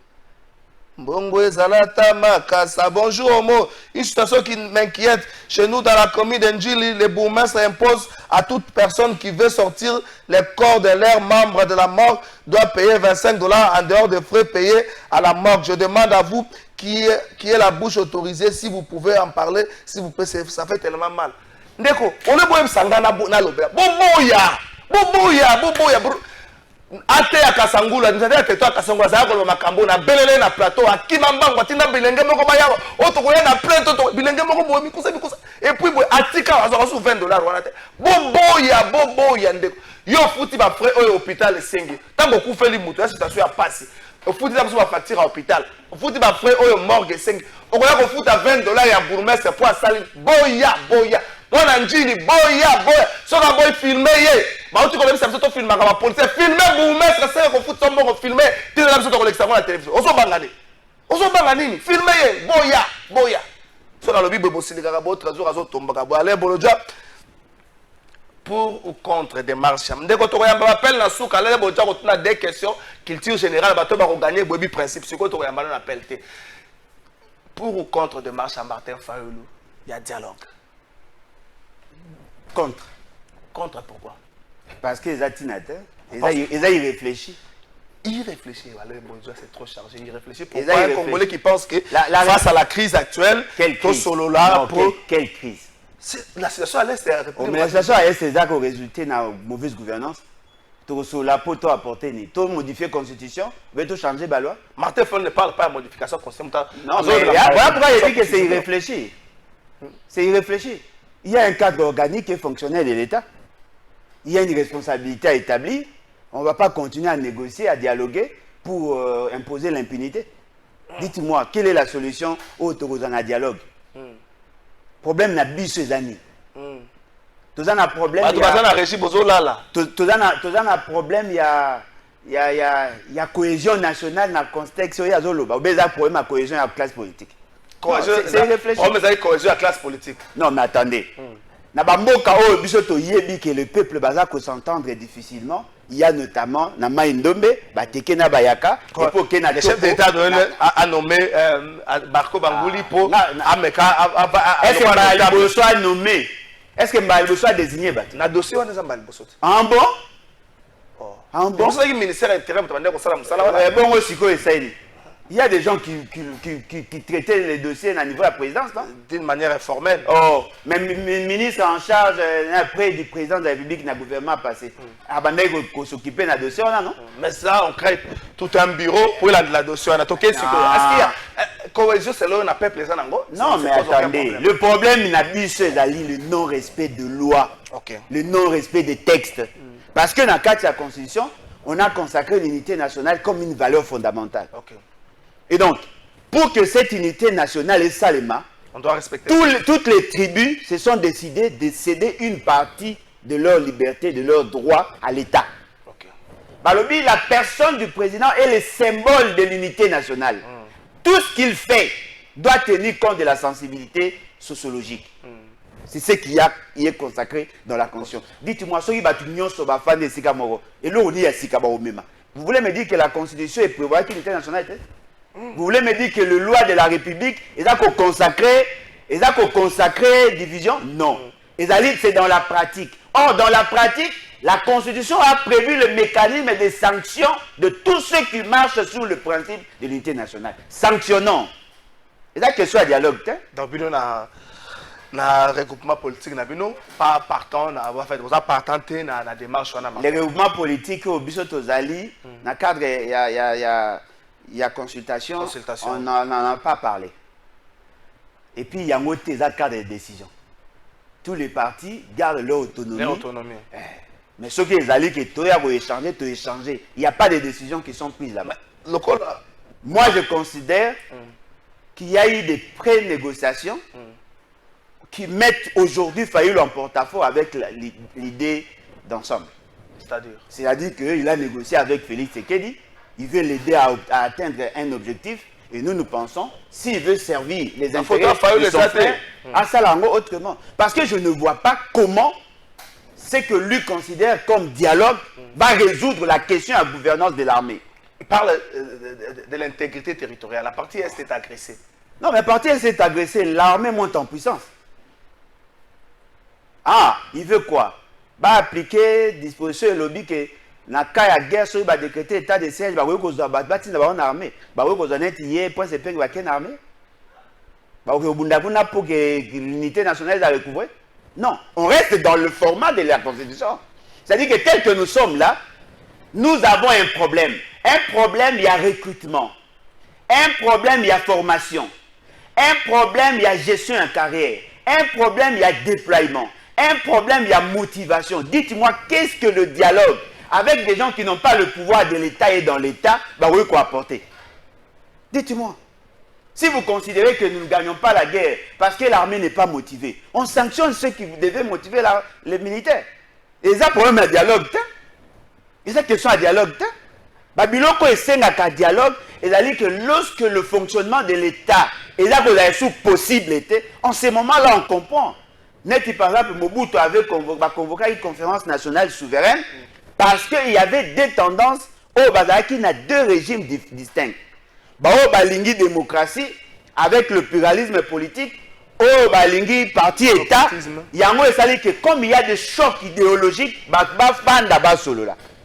Mbongo ezalata makasa. Bonjour Homo. Une situation qui m'inquiète. Chez nous dans la commune d'Enjili, les bourgmestres imposent à toute personne qui veut sortir les corps de leurs membres de la morgue doit payer 25 $ en dehors des frais payés à la morgue. Je demande à vous qui est la bouche autorisée, si vous pouvez en parler, s'il vous plaît, ça fait tellement mal. Ndeko, on est bon sangana na lobe. Boboya. Ate ya Kasangula, nzade te to Kasangula za ko makambo na belele na plateau akima mbango tinda bilenge moko bayabo otokoya na plateau to bilenge moko bo mikusa et puis bo atika azo sous 20 $ wana te boboya ndeko yo futi ba frais au hôpital sengi tango kufeli mutu ya situation ya pasi au futi za ba facture à hôpital au futi ba frais au morgue sengi okoya ko futa 20 $ ya bourgmestre pour sali boya Mwana njini boya soka boy filmer ye ba uti ko lebisa biso filmer ka ba police filmer bourgmestre sera ko futa mbongo filmer tino la biso to kolekisa na télévision oso banga nini filmer ye boya so na lobi bobo silika ka bo trésor azo tomba ka bo ale boloja pour ou contre des marches ndeko to yamba appel na souka ale boloja ko tuna des questions culture générale ba to ba ko gagner bobi principe siko to yamba na appel te pour ou contre des marches à Martin Fayulu il y a dialogue. Contre pourquoi? Parce que les atinateurs, ils ont irréfléchi. Irréfléchi, c'est trop chargé. Irréfléchi. Pourquoi un Congolais qui pense que face à la crise actuelle, tout solo là pour... Quelle crise? La situation à l'Est est la République. La situation à l'Est, c'est ça qui a résulté dans la mauvaise gouvernance. Tout solo là pour tout apporter, tout modifier la constitution, tout changer la loi. Martin Fayulu ne parle pas de modification constitutionnelle. Non, mais voilà pourquoi il dit que c'est irréfléchi. C'est irréfléchi. Il y a un cadre organique et fonctionnel de l'État. Il y a une responsabilité à établir. On ne va pas continuer à négocier, à dialoguer pour imposer l'impunité. Dites-moi, quelle est la solution au dialogue? Problème n'a pas ces années. Tout ça n'a problème. Tout ça n'a réussi pour là. Tout ça n'a problème. Il y a cohésion nationale dans le contexte. Il y a un problème de cohésion à la classe politique. C'est réfléchi. On met cohésion à la classe politique. Non, mais attendez. Nabamboka o bisoto yebi que le peuple baza ko s'entendre difficilement. Il y a notamment na Maïndombe, Bateke na Bayaka, pour que le chef d'État a nommé Barco Bangouli pour Ameka. Est-ce que Mbaye soit nommé? Est-ce que Mbaye soit désigné? Na dossier on est Mbaye Bosso. En bon? En bon. Pour ça que le ministère intérieur peut demander ça bon aussi ko essaye. Il y a des gens qui traitaient les dossiers à niveau de la présidence, non? D'une manière informelle. Oh, mais le ministre en charge après du président de la République n'a gouvernement passé. Abandonné qu'on s'occuper de la dossier, non? Mais ça, on crée tout un bureau pour la dossier. Est-ce qu'il y a cohésion, c'est là où on appelle plaisant nango? Non, mais attendez. Le problème, il a dit le non-respect de loi, le non-respect des textes. Parce que dans le cadre de la Constitution, on a consacré l'unité nationale comme une valeur fondamentale. Et donc, pour que cette unité nationale est salement, on doit respecter. Toutes les tribus se sont décidées de céder une partie de leur liberté, de leurs droits à l'État. Balobi, la personne du président est le symbole de l'unité nationale. Tout ce qu'il fait doit tenir compte de la sensibilité sociologique. C'est ce qui est consacré dans la Constitution. Dites-moi, vous voulez me dire que la Constitution est prévoyée que l'unité nationale était? Vous voulez me dire que le loi de la République est consacré division? Non. C'est dans la pratique. Or, dans la pratique, la Constitution a prévu le mécanisme de sanction de tous ceux qui marchent sous le principe de l'unité nationale. Sanctionnons. C'est ça que soit dialogue. Donc, na regroupement politique na bino pas partant na va faire ça partanté na démarche na les regroupements politiques au biso tozali na cadre il y a consultation. On n'en a pas parlé. Et puis il y a un autre cadre de décision. tous les partis gardent leur autonomie. Leur autonomie. Mais ceux qui allaient que tu as échanger, il n'y a pas de décisions qui sont prises là-bas. Moi, je considère qu'il y a eu des pré-négociations qui mettent aujourd'hui Fayoulou en porte-à-faux avec l'idée d'ensemble. C'est-à-dire qu'il a négocié avec Félix Tshisekedi, il veut l'aider à atteindre un objectif, et nous pensons, s'il veut servir les intérêts de son frère, à ça autrement. Parce que je ne vois pas comment ce que lui considère comme dialogue va résoudre la question à gouvernance de l'armée. Il parle de l'intégrité territoriale. La partie Est est agressée. Non, mais la partie Est est agressée, l'armée monte en puissance. Ah, il veut quoi? Va appliquer disposition et lobby que na cas ya guerre sur va décréter état de siège ba ko zo ba tina ba armée ba ko zo net hier point c'est pas ken armée ba ko bunda kuna pour que l'unité nationale soit recouvrée. Non, on reste dans le format de la constitution. C'est-à-dire que tel que nous sommes là, nous avons un problème. Un problème, il y a recrutement. Un problème, il y a formation. Un problème, il y a gestion en carrière. Un problème, il y a déploiement. Un problème, il y a motivation. Dites-moi, qu'est-ce que le dialogue avec des gens qui n'ont pas le pouvoir de l'État et dans l'État, bah oui, quoi apporter? Dites-moi. Si vous considérez que nous ne gagnons pas la guerre parce que l'armée n'est pas motivée, on sanctionne ceux qui devaient motiver les militaires. Et ça, problème à dialogue. Et ça, question à dialogue. Babiloko est un dialogue, c'est-à-dire que lorsque le fonctionnement de l'État est là que la sous possible était, en ce moment-là, on comprend. Net, par exemple, Mobutu avait convoqué une conférence nationale souveraine parce qu'il y avait des tendances au Bazaki, il y a deux régimes distincts. Bao Balingi démocratie avec le pluralisme politique, au Balingi parti État, il y a un que comme il y a des chocs idéologiques,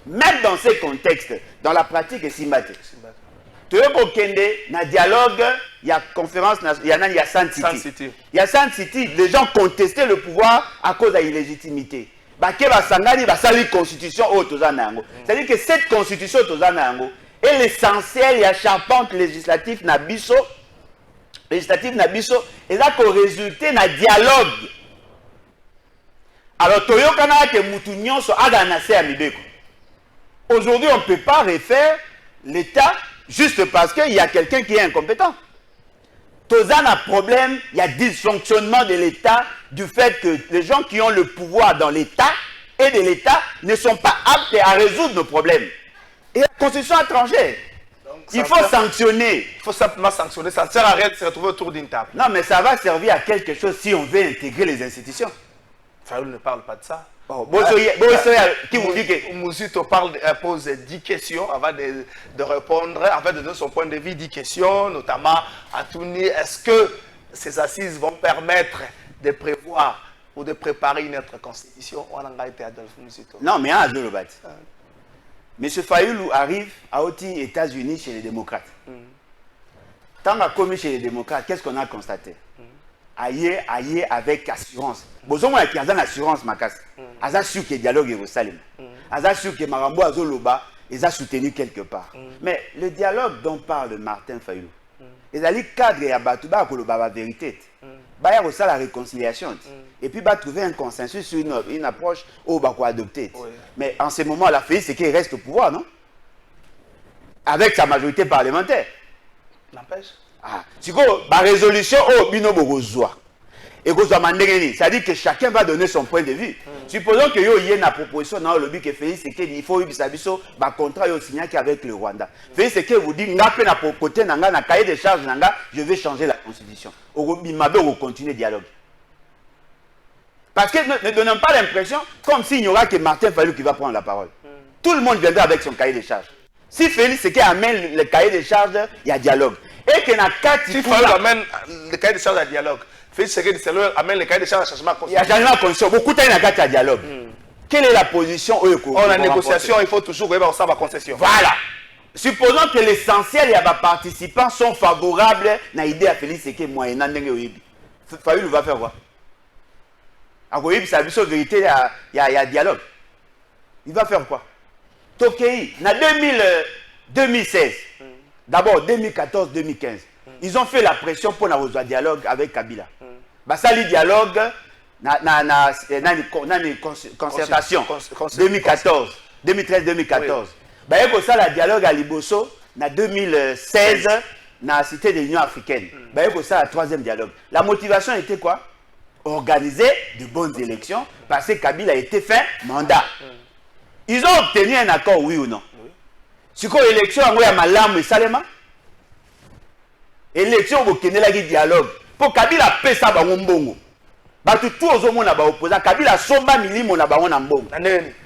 même dans ces contextes, dans la pratique, c'est Simbate. Tu veux qu'on na dialogue, il y a conférence, il y a San City. Il y a San City, les gens contestaient le pouvoir à cause de l'illégitimité. C'est-à-dire que cette constitution est l'essentiel, il y a charpente législative Nabiso, et là qu'on résulté dans dialogue. Alors, Toyokana que Moutounion soit aganacé à Mibeko. Aujourd'hui, on ne peut pas refaire l'État juste parce qu'il y a quelqu'un qui est incompétent. Tozan a problème, il y a dysfonctionnement de l'État du fait que les gens qui ont le pouvoir dans l'État et de l'État ne sont pas aptes à résoudre nos problèmes. Et la constitution étrangère, il faut sanctionner. Il faut simplement sanctionner, ça ne sert à rien de se retrouver autour d'une table. Non, mais ça va servir à quelque chose si on veut intégrer les institutions. Fayoulou ne parle pas de ça. Qui vous dit que Mouzito pose 10 questions avant de répondre, avant de donner son point de vue, 10 questions, notamment à Touni. Est-ce que ces assises vont permettre de prévoir ou de préparer une autre constitution? On a été Adolphe Mouzito. Non, mais un le bat. M. Fayoulou arrive à Oti, États-Unis, chez les démocrates. Tant qu'on a commis chez les démocrates, qu'est-ce qu'on a constaté? Aïe avec assurance. Besoin qu'il y a une assurance, Makas. Aza sûr que le dialogue est au Salim. Aza sûr que Marambo Azoloba est soutenu quelque part. Mais le dialogue dont parle Martin Fayoulou, il y a le cadre et Abatuba pour la vérité. Il y a la réconciliation. Et puis il va trouver un consensus sur une approche où il va adopter. Mais en ce moment, la fait, c'est qu'il reste au pouvoir, non? Avec sa majorité parlementaire. N'empêche. Si la résolution au binobo et c'est-à-dire que chacun va donner son point de vue. Supposons qu'il y ait une proposition dans le but que Félix Tshisekedi il faut un contrat signé avec le Rwanda. Félix Tshisekedi vous dit côté na cahier de charges je vais changer la constitution. On va continuer le dialogue. Parce que ne donnons pas l'impression comme s'il n'y aura que Martin Fayoulou qui va prendre la parole. Tout le monde viendra avec son cahier de charges. Si Félix Tshisekedi amène le cahier de charges, il y a dialogue. Et que si Fayoulou amène le cahier de charges à dialogue, Félix Tshisekedi amène le cahier de charges à changement de constitution. Il y a changement de constitution. Beaucoup de temps, il y a dialogue. Quelle est la position en négociation, il faut toujours avoir une concession. Voilà. Supposons que l'essentiel et les participants sont favorables à l'idée à Félix Tshisekedi moyennant Fayoulou va faire quoi? À sa vérité, il y a dialogue. Il va faire quoi? Tokei, en 2016, d'abord 2014-2015, ils ont fait la pression pour avoir un dialogue avec Kabila. Ça, le dialogue, concertation 2014 2013-2014 baye kosala dialogue à Liboso na 2016 na cité de l'Union africaine baye kosala troisième dialogue. La motivation était quoi? Organiser de bonnes élections parce que Kabila a été fait mandat. Ils ont obtenu un accord, oui ou non? Si quoi élection en ya malamu et salema élection au Kenya qui dialogue pour Kabila pesa ba mbongo batu tout aux hommes na ba opposant Kabila somba milimo na ba na mbongo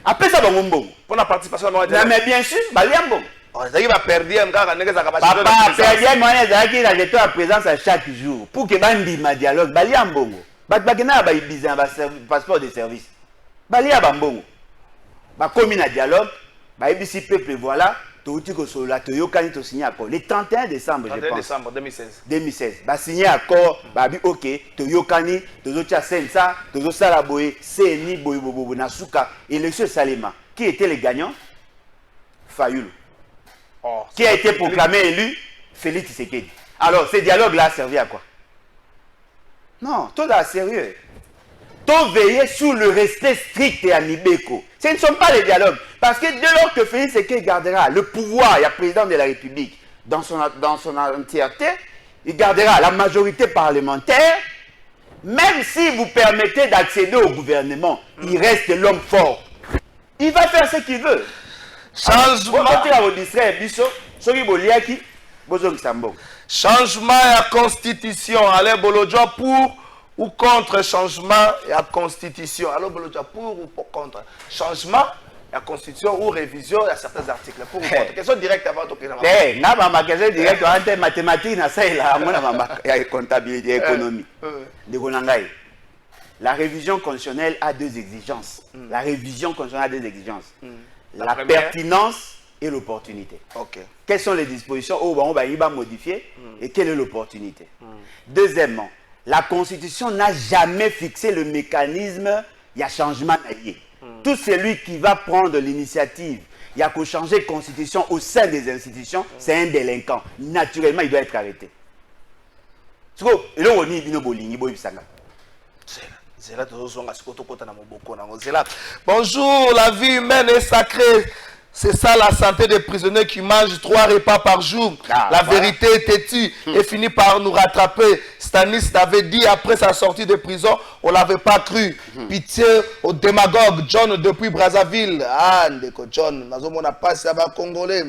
a pesa ba mbongo pour la participation mais bien sûr baliambo ça va perdre encore nèg za capacité papa perdre moyen za qui la jeter à présence à chaque jour pour que bandi ma dialogue baliambo batu bakena ba ibiza ba passeport de service balia ba mbongo ba komi na dialogue ba ibisi peuple voilà le 31 décembre, je pense. 2016. Bah signé accord, bah bi ok, Toyokani, Tozocha Sensa, Tozosalaboye, Seni, Boyobobo, Nasuka, élection Salema. Qui était le gagnant? Fayoulou. Qui a été proclamé élu? Félix Tshisekedi. Alors, ce dialogue-là a servi à quoi? Non, tout est sérieux. Tout veiller sur le respect strict et à Nibeko. Ce ne sont pas les dialogues. Parce que dès lors que Félix Tshisekedi gardera le pouvoir, il y a président de la République, dans son entièreté, il gardera la majorité parlementaire, même si vous permettez d'accéder au gouvernement, il reste l'homme fort. Il va faire ce qu'il veut. Changement à la constitution. Allez, Bolodjo pour ou contre changement et la constitution. Alors, pour ou contre changement et la constitution ou révision à certains articles. Pour ou contre. Question directe avant de ma question directe en mathématiques, la comptabilité, économie. La révision constitutionnelle a deux exigences. La révision constitutionnelle a deux exigences. La pertinence et l'opportunité. Quelles sont les dispositions où on va modifier et quelle est l'opportunité? Deuxièmement, la Constitution n'a jamais fixé le mécanisme, il y a changement. Tout celui qui va prendre l'initiative, il y a qu'au changer de Constitution au sein des institutions, c'est un délinquant. Naturellement, il doit être arrêté. Bonjour, la vie humaine est sacrée. C'est ça la santé des prisonniers qui mangent 3 repas par jour. La vérité est têtue et finit par nous rattraper. Stanis l'avait dit après sa sortie de prison, on ne l'avait pas cru. Pitié au démagogue John depuis Brazzaville. Ah, Ndeko John, on n'a pas ça va congolais.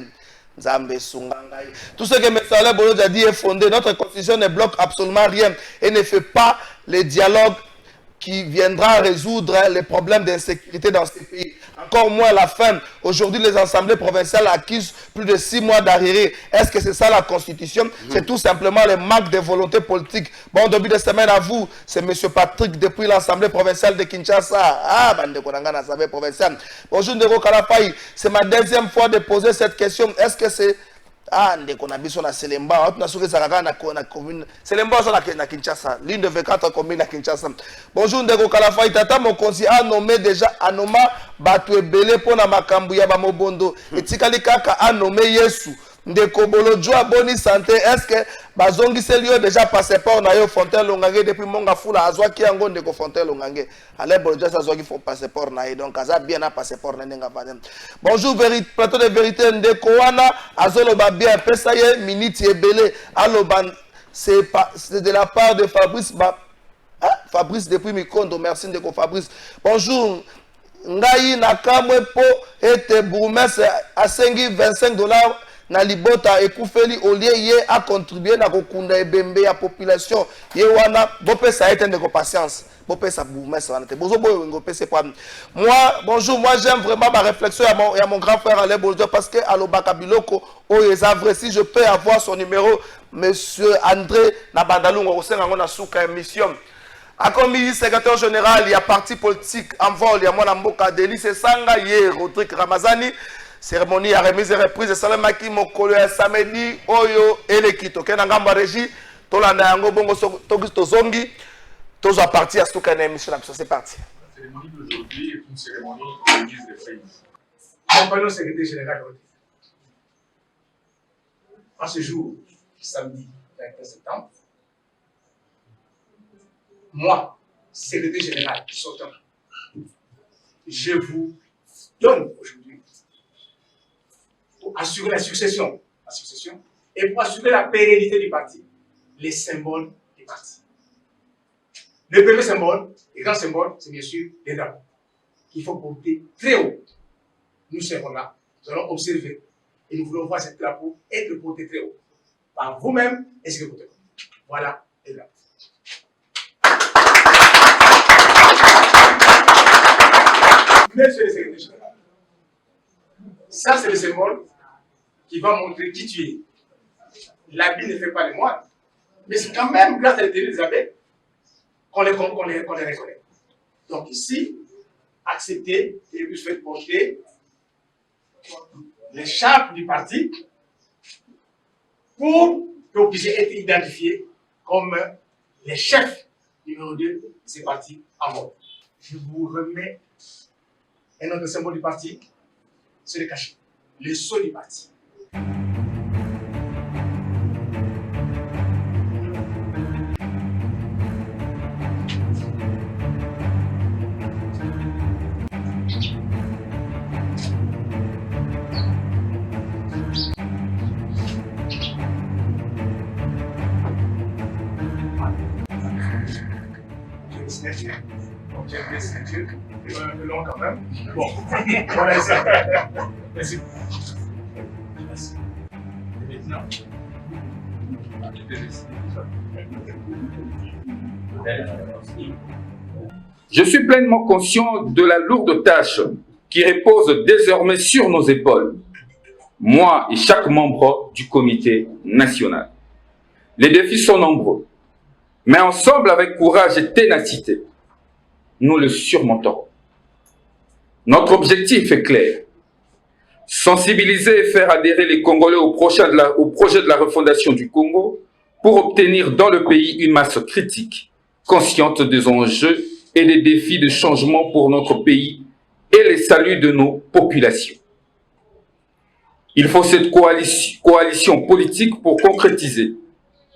Tout ce que M. Saleh Bolo a dit est fondé. Notre constitution ne bloque absolument rien et ne fait pas les dialogues qui viendra résoudre les problèmes d'insécurité dans ces pays. Encore moins la faim. Aujourd'hui, les assemblées provinciales accusent plus de 6 mois d'arriéré. Est-ce que c'est ça la Constitution? C'est tout simplement le manque de volonté politique. Bon début de semaine à vous. C'est M. Patrick depuis l'Assemblée provinciale de Kinshasa. Ah, bande Konanga, l'Assemblée provinciale. Bonjour, Ndeko Kalafaï. C'est ma deuxième fois de poser cette question. Est-ce que c'est... Ah, Ndeko Nabiso na Selemba, on a souhaité ça na commune. Selemba na Kinshasa, l'une de 24 communes à Kinshasa. Bonjour Ndeko Kalafaï, tata mon conseiller a nommé déjà Anoma Batwe Bele pour na makambu ya Bamobondo. Et Tikali Kaka a nommé Yesu. Ndeko Bolodjo a bonne santé. Est-ce que Bazongi c'est lui déjà passé par Nayo Fontaine Longange depuis Monga Fula Azwa qui a Ndeko Fontaine Longange. Allez Bolodjo ça soit qu'il faut passer par Nayo donc Aza bien a passé par Nenga Baden. Bonjour plateau de vérité Ndeko Wana Azolo Babia Pesaye Miniti Ebele Aloban c'est de la part de Fabrice Fabrice depuis Mikondo. Merci Ndeko Fabrice. Bonjour Ngai Nakamwe po ete bourgmestre a sengi $25 na libota ekufeli olie ye a contribué na kokunda ebembe ya population ye wana bopesa ete ndeko patience bopesa bourgmestre wana te bozo boyo ngopese kwa moi. Bonjour, moi j'aime vraiment ma réflexion à mon grand frère Alain Boljo parce que alobaka biloko oyo eza vrai. Si je peux avoir son numéro, monsieur André Nabandalungo osenga ngona suka émission. Comme secrétaire général, il y a parti politique en vol, il y a mon amboka Delice Sanga, hier, Rodrigue Ramazani, cérémonie à remise et reprise de Salamaki, Mokolo, samedi, Oyo, Elekito, Kenangamba Régie, Tolanda Yango, Bongo, Tozongi, tous à partir à ce qu'on a émission, c'est parti. La cérémonie d'aujourd'hui est une cérémonie de remise de reprise. Compagnon secrétaire général, en ce jour, samedi 21 septembre, moi, secrétaire général sortant, je vous donne aujourd'hui pour assurer la succession et pour assurer la pérennité du parti, les symboles du parti. Le premier symbole, le grand symbole, c'est bien sûr les drapeaux qu'il faut porter très haut. Nous serons là, nous allons observer et nous voulons voir ce drapeau être porté très haut par vous-même et ce que vous devez. Voilà les drapeaux. Monsieur le secrétaire général, ça c'est le symbole qui va montrer qui tu es. L'habit ne fait pas les moines, mais c'est quand même grâce à l'intérêt des abbés qu'on les reconnaît. Donc ici, acceptez et vous faites porter l'écharpe du parti pour que vous puissiez être identifiés comme les chefs numéro 2 de ces partis en mode. Je vous remets un autre symbole du parti, c'est le cachet, le sceau du parti. J'ai une ceinture, un peu long quand même. Bon, voilà ça. Merci. Merci. Et maintenant, je suis pleinement conscient de la lourde tâche qui repose désormais sur nos épaules, moi et chaque membre du comité national. Les défis sont nombreux, mais ensemble, avec courage et ténacité, nous le surmonterons. Notre objectif est clair. Sensibiliser et faire adhérer les Congolais au projet de la refondation du Congo pour obtenir dans le pays une masse critique, consciente des enjeux et des défis de changement pour notre pays et les saluts de nos populations. Il faut cette coalition politique pour concrétiser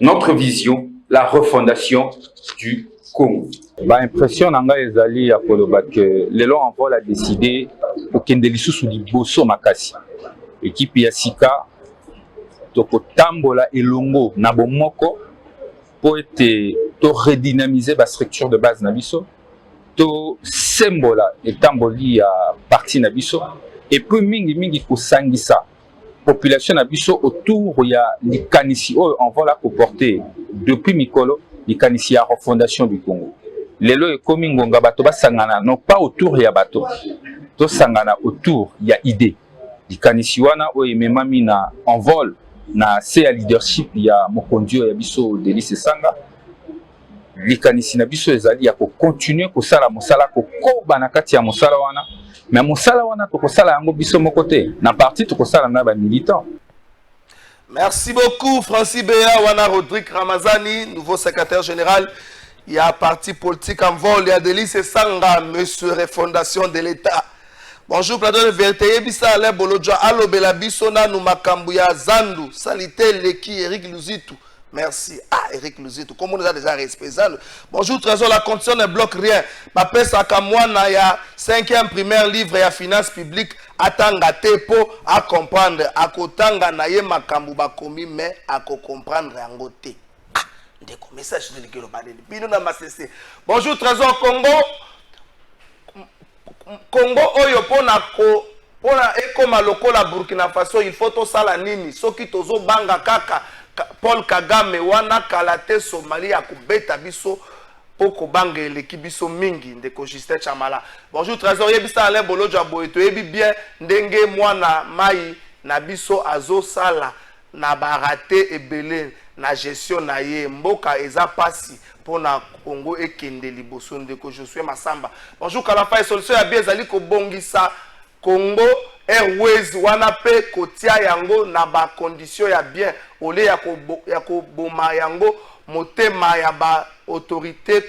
notre vision, la refondation du Congo. Impression nanga ezali ya koloba que lelo envol a décidé okende lisusu liboso makasi équipe ya sika tokotambola elongo na bomoko po ete to redynamiser ba structure de base na biso to sembola etamboli ya parti na biso et puis mingi kosangisa population na biso autour ya likanisi oyo envol a comporté depuis mikolo likanisi ya refondation du Congo. Lelo ekomi ngonga bato basangana non pas autour ya bato to sangana autour ya idée likanisi wana oyo ememami na envol na se ya leadership ya mokonzi ya biso Delis Esanga likanisi na biso ezali ya ko continuer kosala mosala kokoba na kati ya mosala wana mais mosala wana tokosala yango biso moko te na parti tokosala na ba militants. Merci beaucoup Francis Béa wana Rodrigue Ramazani, nouveau secrétaire général. Il y a un parti politique en vol, il y a Delis Esanga, monsieur refondation de l'État. Bonjour, plateau de vérité. Yebisa Ale Bolodja, Allo Belabisona, Numakambuya, Zandu, Salité, Leki, Eric Luzitu. Merci. Ah, Eric Luzitu, comme on nous a déjà respecté. Bonjour, Trésor, la condition ne bloque rien. Papé Sakamwana, il y a 5e primaire livre, il y a finance publique. Atanga tepo, à comprendre. À kotanga naye makambu bakomi, mais à comprendre en goté. Message de l'Église. Bonjour Trésor Congo. Congo oyo pona ekoma lokola Burkina Faso il faut to sala nini soki tozo banga kaka Paul Kagame wana kalate Somalia kubeta biso poko banga eleki biso mingi ndeko Justin Chamala. Bonjour Trésor yebisa ale bolojo aboeto yebi bien ndenge mwana mai na biso azo sala na barate ebele na gestion na ye mboka eza pasi pour na Congo ekende liboso ndeko Josué Masamba. Bonjour Kalafa solution ya bien ezali ko bongisa Congo Airways wana pe kotia yango na ba condition ya bien ole ya ko boma yango motema ya ba autorité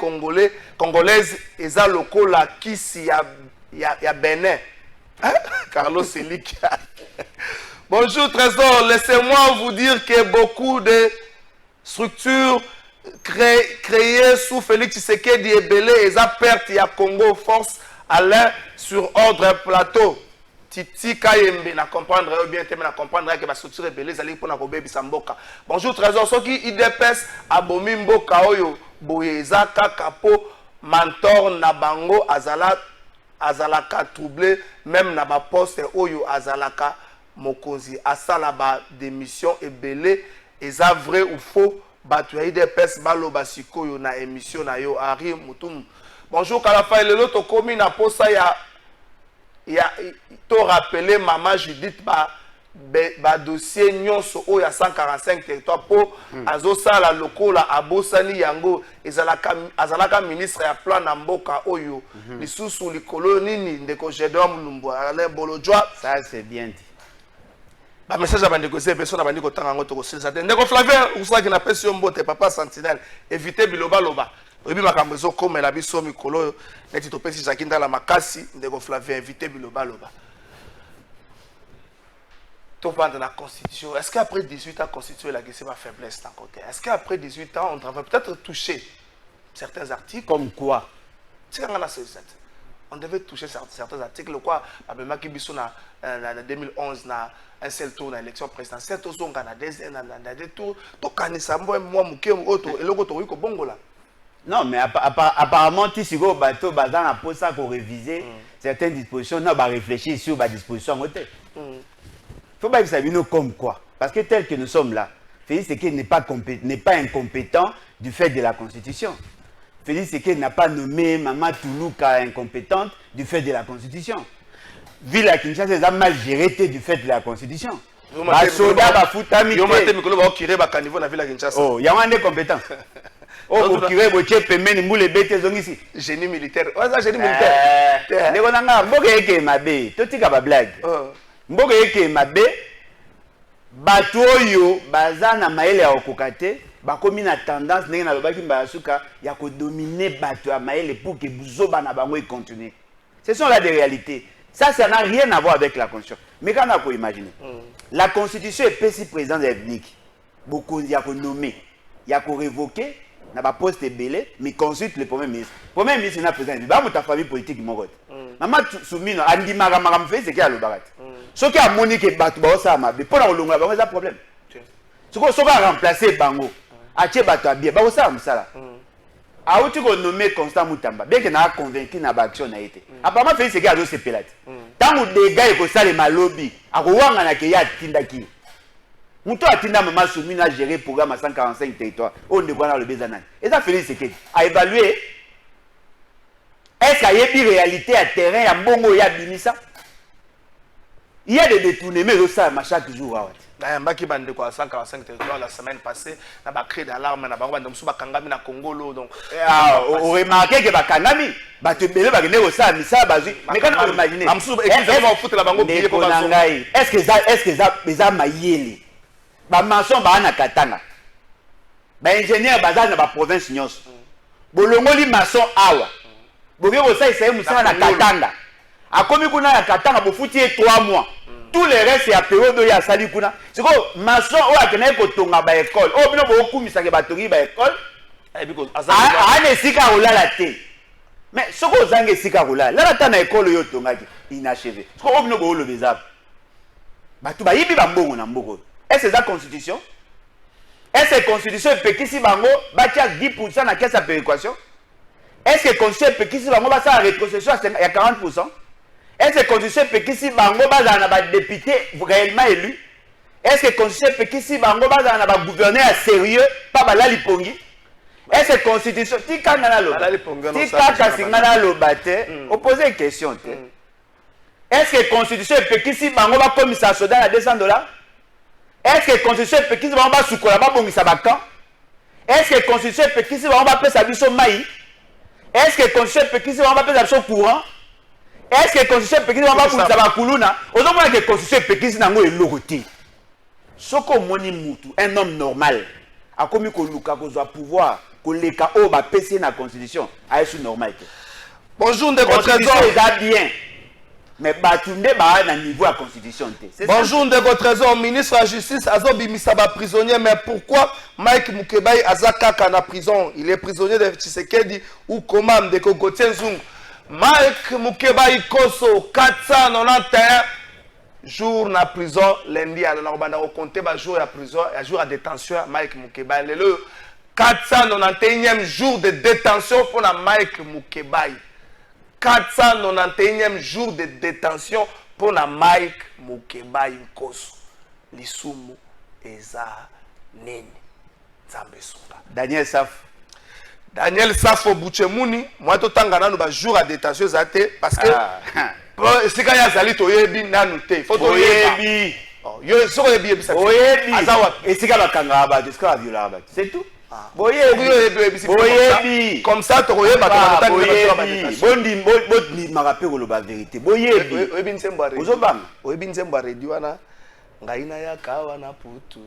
congolaise eza lokola kisi ya Benin. Carlos Elikia. Bonjour Trésor, laissez-moi vous dire que beaucoup de structures créé sous Félix Tshisekedi et Belé et ça perte ya Congo force Alain sur ordre plateau. Titi Kayembe na comprendre bien na comprendre que va structure Belé zali pour na kobebi samboka. Bonjour trésor soki IDPS abomi mboka oyo boyeza kaka po mentor na bango azalaka troublé même na ba poste oyo azalaka mokonzi asala ba démission ebele eza vrai ou faux batu ya IDPS baloba sikoyo na émission na yo Ari Mutum. Bonjour Kalafa lelo to komi na posa ya to rappeler maman Judith ba dossier nyonso oyo ya 145 territoire po azosala lokola abosani yango azalaka ministre ya plan na mboka oyo lisusu likolo nini ndeko Jedom Lumbu Alain Bolojwa. Ça c'est bien dit. Ba message à bandeko c'est personne bandeko tanga ngoto ko silsa ndeko Flavien usaki na pesi mbote papa Sentinelle éviter biloba loba obi makambo ezo komela biso mikolo neti to pesi zakinda la makasi ndeko Flavien éviter biloba loba. Tout dans la Constitution. Est-ce qu'après 18 ans, constituer la question ma faiblesse d'un côté? Est-ce qu'après 18 ans, on va peut-être toucher certains articles? Comme quoi? On devait toucher certains articles. Quoi? Abema Kibiso en 2011, na un seul tour dans l'élection présidentielle. Tout ça, on a des tours. Tout ça, moi, et l'autre, Bongola. Non, mais apparemment, si vous bateau, bazan pour ça pour réviser certaines dispositions, non, réfléchir sur les dispositions. Il faut pas que ça vienne comme quoi. Parce que tel que nous sommes là, Félix Tshisekedi n'est pas incompétent du fait de la Constitution. Félix Tshisekedi n'a pas nommé Maman Toulouka incompétente du fait de la Constitution. Ville à Kinshasa, c'est mal géré du fait de la Constitution. Oh, il y a un des compétents. Oh, vous tirez vos tchèpes et menez les bêtes ici. Génie militaire. Oh, ça, génie militaire. Les gens ont dit ma bé. Tout est une blague. Mboka yeke mabe bato oyo baza na maele ya okokate bakomi na tendance ndenge na lobaki mbasuka ya ko dominer bato ya maele pour que buzoba na bango continue. Ce sont là des réalités. Ça n'a rien à voir avec la constitution. Mais quand on peut imaginer la constitution est précis président de la République. Beaucoup y a ko nommer, y a ko révoquer na ba poste belé mais consulte le premier ministre. Premier ministre na président ba muta famille politique mongote. Maman Soumino andi magamagam fait ce qu'il y a le barat. Ce qui a moniqué Batou Baosa Mabe, pour la longue, c'est un problème. Ce qui a remplacé Bango, Ache Batou Abia, Baosa Msala. A où tu as nommé Constant Moutamba, bien qu'il n'a convaincu n'a pas action n'a été. Apparemment, fait ce qu'il y a d'autres pélates. Tant que des gars qui ont ma lobby, à Rwanda, il y a Tindaki. Moutou a Tinda Maman Soumine a géré le programme à 145 territoires. On ne voit pas le Bézanan. Et ça, Félix Tshisekedi a évalué. Est-ce qu'il y a une réalité à terrain, à Bongo et à Binissa? Il y a des détournements de ça chaque jour. Il y a des bande de 145 territoires la semaine passée, il y a créé d'alarme, il y a des Kangami na Congo. Donc, on remarque que Kangami, mais quand on imagine, est-ce que ça maïeli? Ba maçon ba na Katanga. Ba ingénieur bazar na ba province nyonso. Bolongoli maçon awa. Bogé ça essaye musala na Katanga. A komi kuna ya Katanga bofuti 3 mois. Tous les restes c'est à période ya sali kuna. C'est quoi maçon o akena ko tonga ba école. O bino bo kumisa ke batongi ba école. Et puis ane sika olala te. Mais soko zange sika olala. La ta na école yo tonga inachevé. Soko bino bo le bezab. Batu ba yibi ba mbongo na mboko. Est-ce que c'est la constitution? Est-ce que la constitution est péquisi bango batia 10% na caisse à péréquation? Est-ce que la constitution est péquisi bango basa la rétrocession à 40%? Est-ce que la constitution est péquisi bango basa na ba député réellement élu? Est-ce que la constitution est péquisi bango basa na ba gouverneur sérieux pas ba la lipongi? Est-ce que la constitution tika ngana lo? Tika kasingana lo bate opposer une question. Est-ce que la constitution est péquisi bango ba commissaire soda à $200? Est-ce que la constitution est péquisi bango ba sukola ba bongisa ba camp? Est-ce que la constitution est péquisi bango ba pesa biso mai? Est-ce que la constitution est péquisi bango ba pesa biso courant? Est-ce que la constitution est péquisi bango ba bongisa ba kuluna? Ozomona que la constitution est péquisi nango elokoti. Soko moni mutu, un homme normal, a commis ko luka ko zwa pouvoir, ko leka o ba pesa na constitution, a est normal. Bonjour de constitution est bien. Mais batunde ba na niveau à constitution té. Bonjour Ndeko Trésor, ministre de la Justice, Azo Bimisa ba prisonnier, mais pourquoi Mike Mukebai Azakaka na prison? Il est prisonnier de Tshisekedi ou comment Ndeko Gauthier Nzungu? Mike Mukebai Koso 491 jours na prison lundi à la banda au compter ba jour à prison et jour à détention Mike Mukebai le 491e jour de détention pour la Mike Mukebai. 491e jour de détention pour la Mike Mukebai Nkoso. Lisumu eza nene. Nzambe sunga. Daniel Saf. Daniel Saf Buchemuni, moi to tangana no ba jour à détention zate parce que sika ya zali to yebi nanu te. Faut to yebi. Yo so yebi yebi sa. Oyebi. Azawa. Et sika bakanga ba, sika viola ba. C'est tout. Boyebi. Comme ça, tu bondi ma rappel la vérité. Boyebi. Oyebi nzemba redi wana ngaina ya kawa na putu.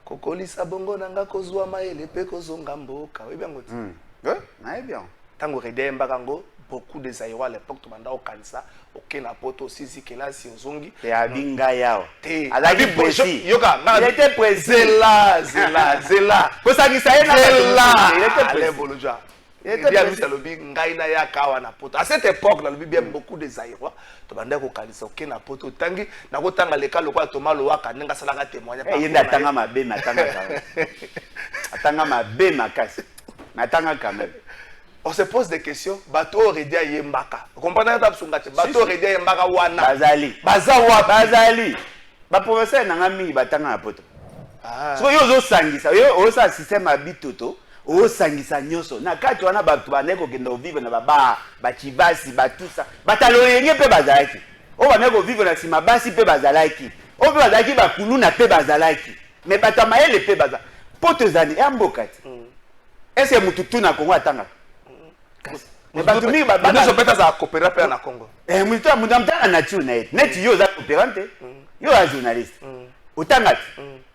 Kokolisa bongo nanga kozwa maele pe kozonga mboka. Oyebi ngoti. Ouais, bien. Tango redemba kango beaucoup de Zaïrois à l'époque tu manda au kanisa OK na poto sisi kelasi ozongi te abinga yao te alaki précis yoka il était précis zela kosangisa ye na il était précis il était bien ça lobi ngaina ya kawa na poto à cette époque là lobi bien beaucoup de Zaïrois tu manda ko kanisa OK na poto tangi na ko tanga leka lokwa to malo waka nenga salaka témoigner pas yenda tanga mabe matanga atanga mabe makasi matanga quand même. On se pose des questions. Bato Redia Yembaka. Vous comprenez ça? Bato Redia Yembaka wana. Bazali. Bazawa. Bazali. Ba professeur nangami batanga na poto. So yo zo sangisa. Yo sa système habitoto. O sangisa nyoso. Na kati wana bato baneko kendo vivre na baba, bachibasi, batusa. Bataloyenge pe bazalaki. O baneko vivre na sima basi pe bazalaki. O pe bazalaki bakulu na pe bazalaki. Mais batamaele pe bazalaki. Poto zani ambokati. Est-ce que mututu na Congo atanga? Mais batumi ba nous opeta za coopérer pe na Congo. Mutu amutanga nature na et. Net yo za coopérante. Yo a journaliste. Otanga.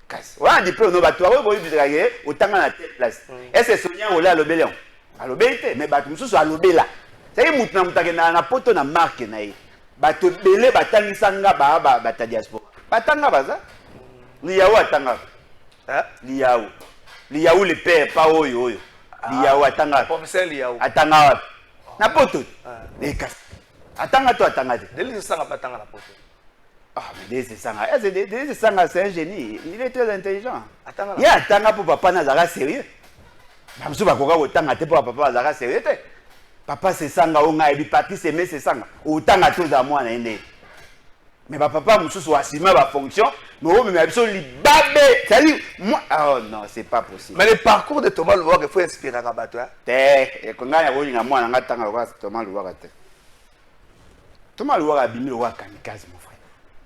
Kasi. Wa di pe no batu wa bo yibira ye otanga na telle place. Est-ce que Sonia ola lobelion? Alobete mais batu mususu alobela. C'est mutu na mutake na poto na marque na ye. Batu belé batangisa nga ba bata diaspora. Batanga baza. Liyawo atanga. Liyawo. Liyawo le père pas oyo. Liyawo atanga. Professeur Liyawo. Atanga wapi? Na poto. Ekas. Atanga to atanga te. Deli sanga patanga na poto. Ah mais Deli sanga. Deli sanga c'est un génie. Il est très intelligent. Atanga. Il atanga pour papa na zara sérieux. Bamsu bakoka otanga te pour papa zara sérieux te. Papa c'est sanga onga ebi Patrice Aimé c'est sanga. Otanga to za mwana ende. Mais papa mususu asima ba fonction. Mais oh mais absolument babé. C'est-à-dire moi oh non, c'est pas possible. Mais le parcours de Thomas Louwaka il faut inspirer à Rabato. Et quand ngaya ko linga mwana ngatanga kwa Thomas Louwaka te. Thomas Louwaka bimi wa kamikaze mon frère.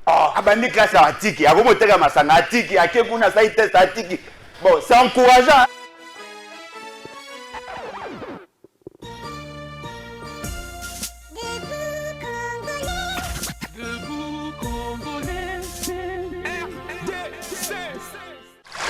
Ah abandi classe atiki, akomoteka masanga atiki, akekuna sa test atiki. Bon, c'est encourageant.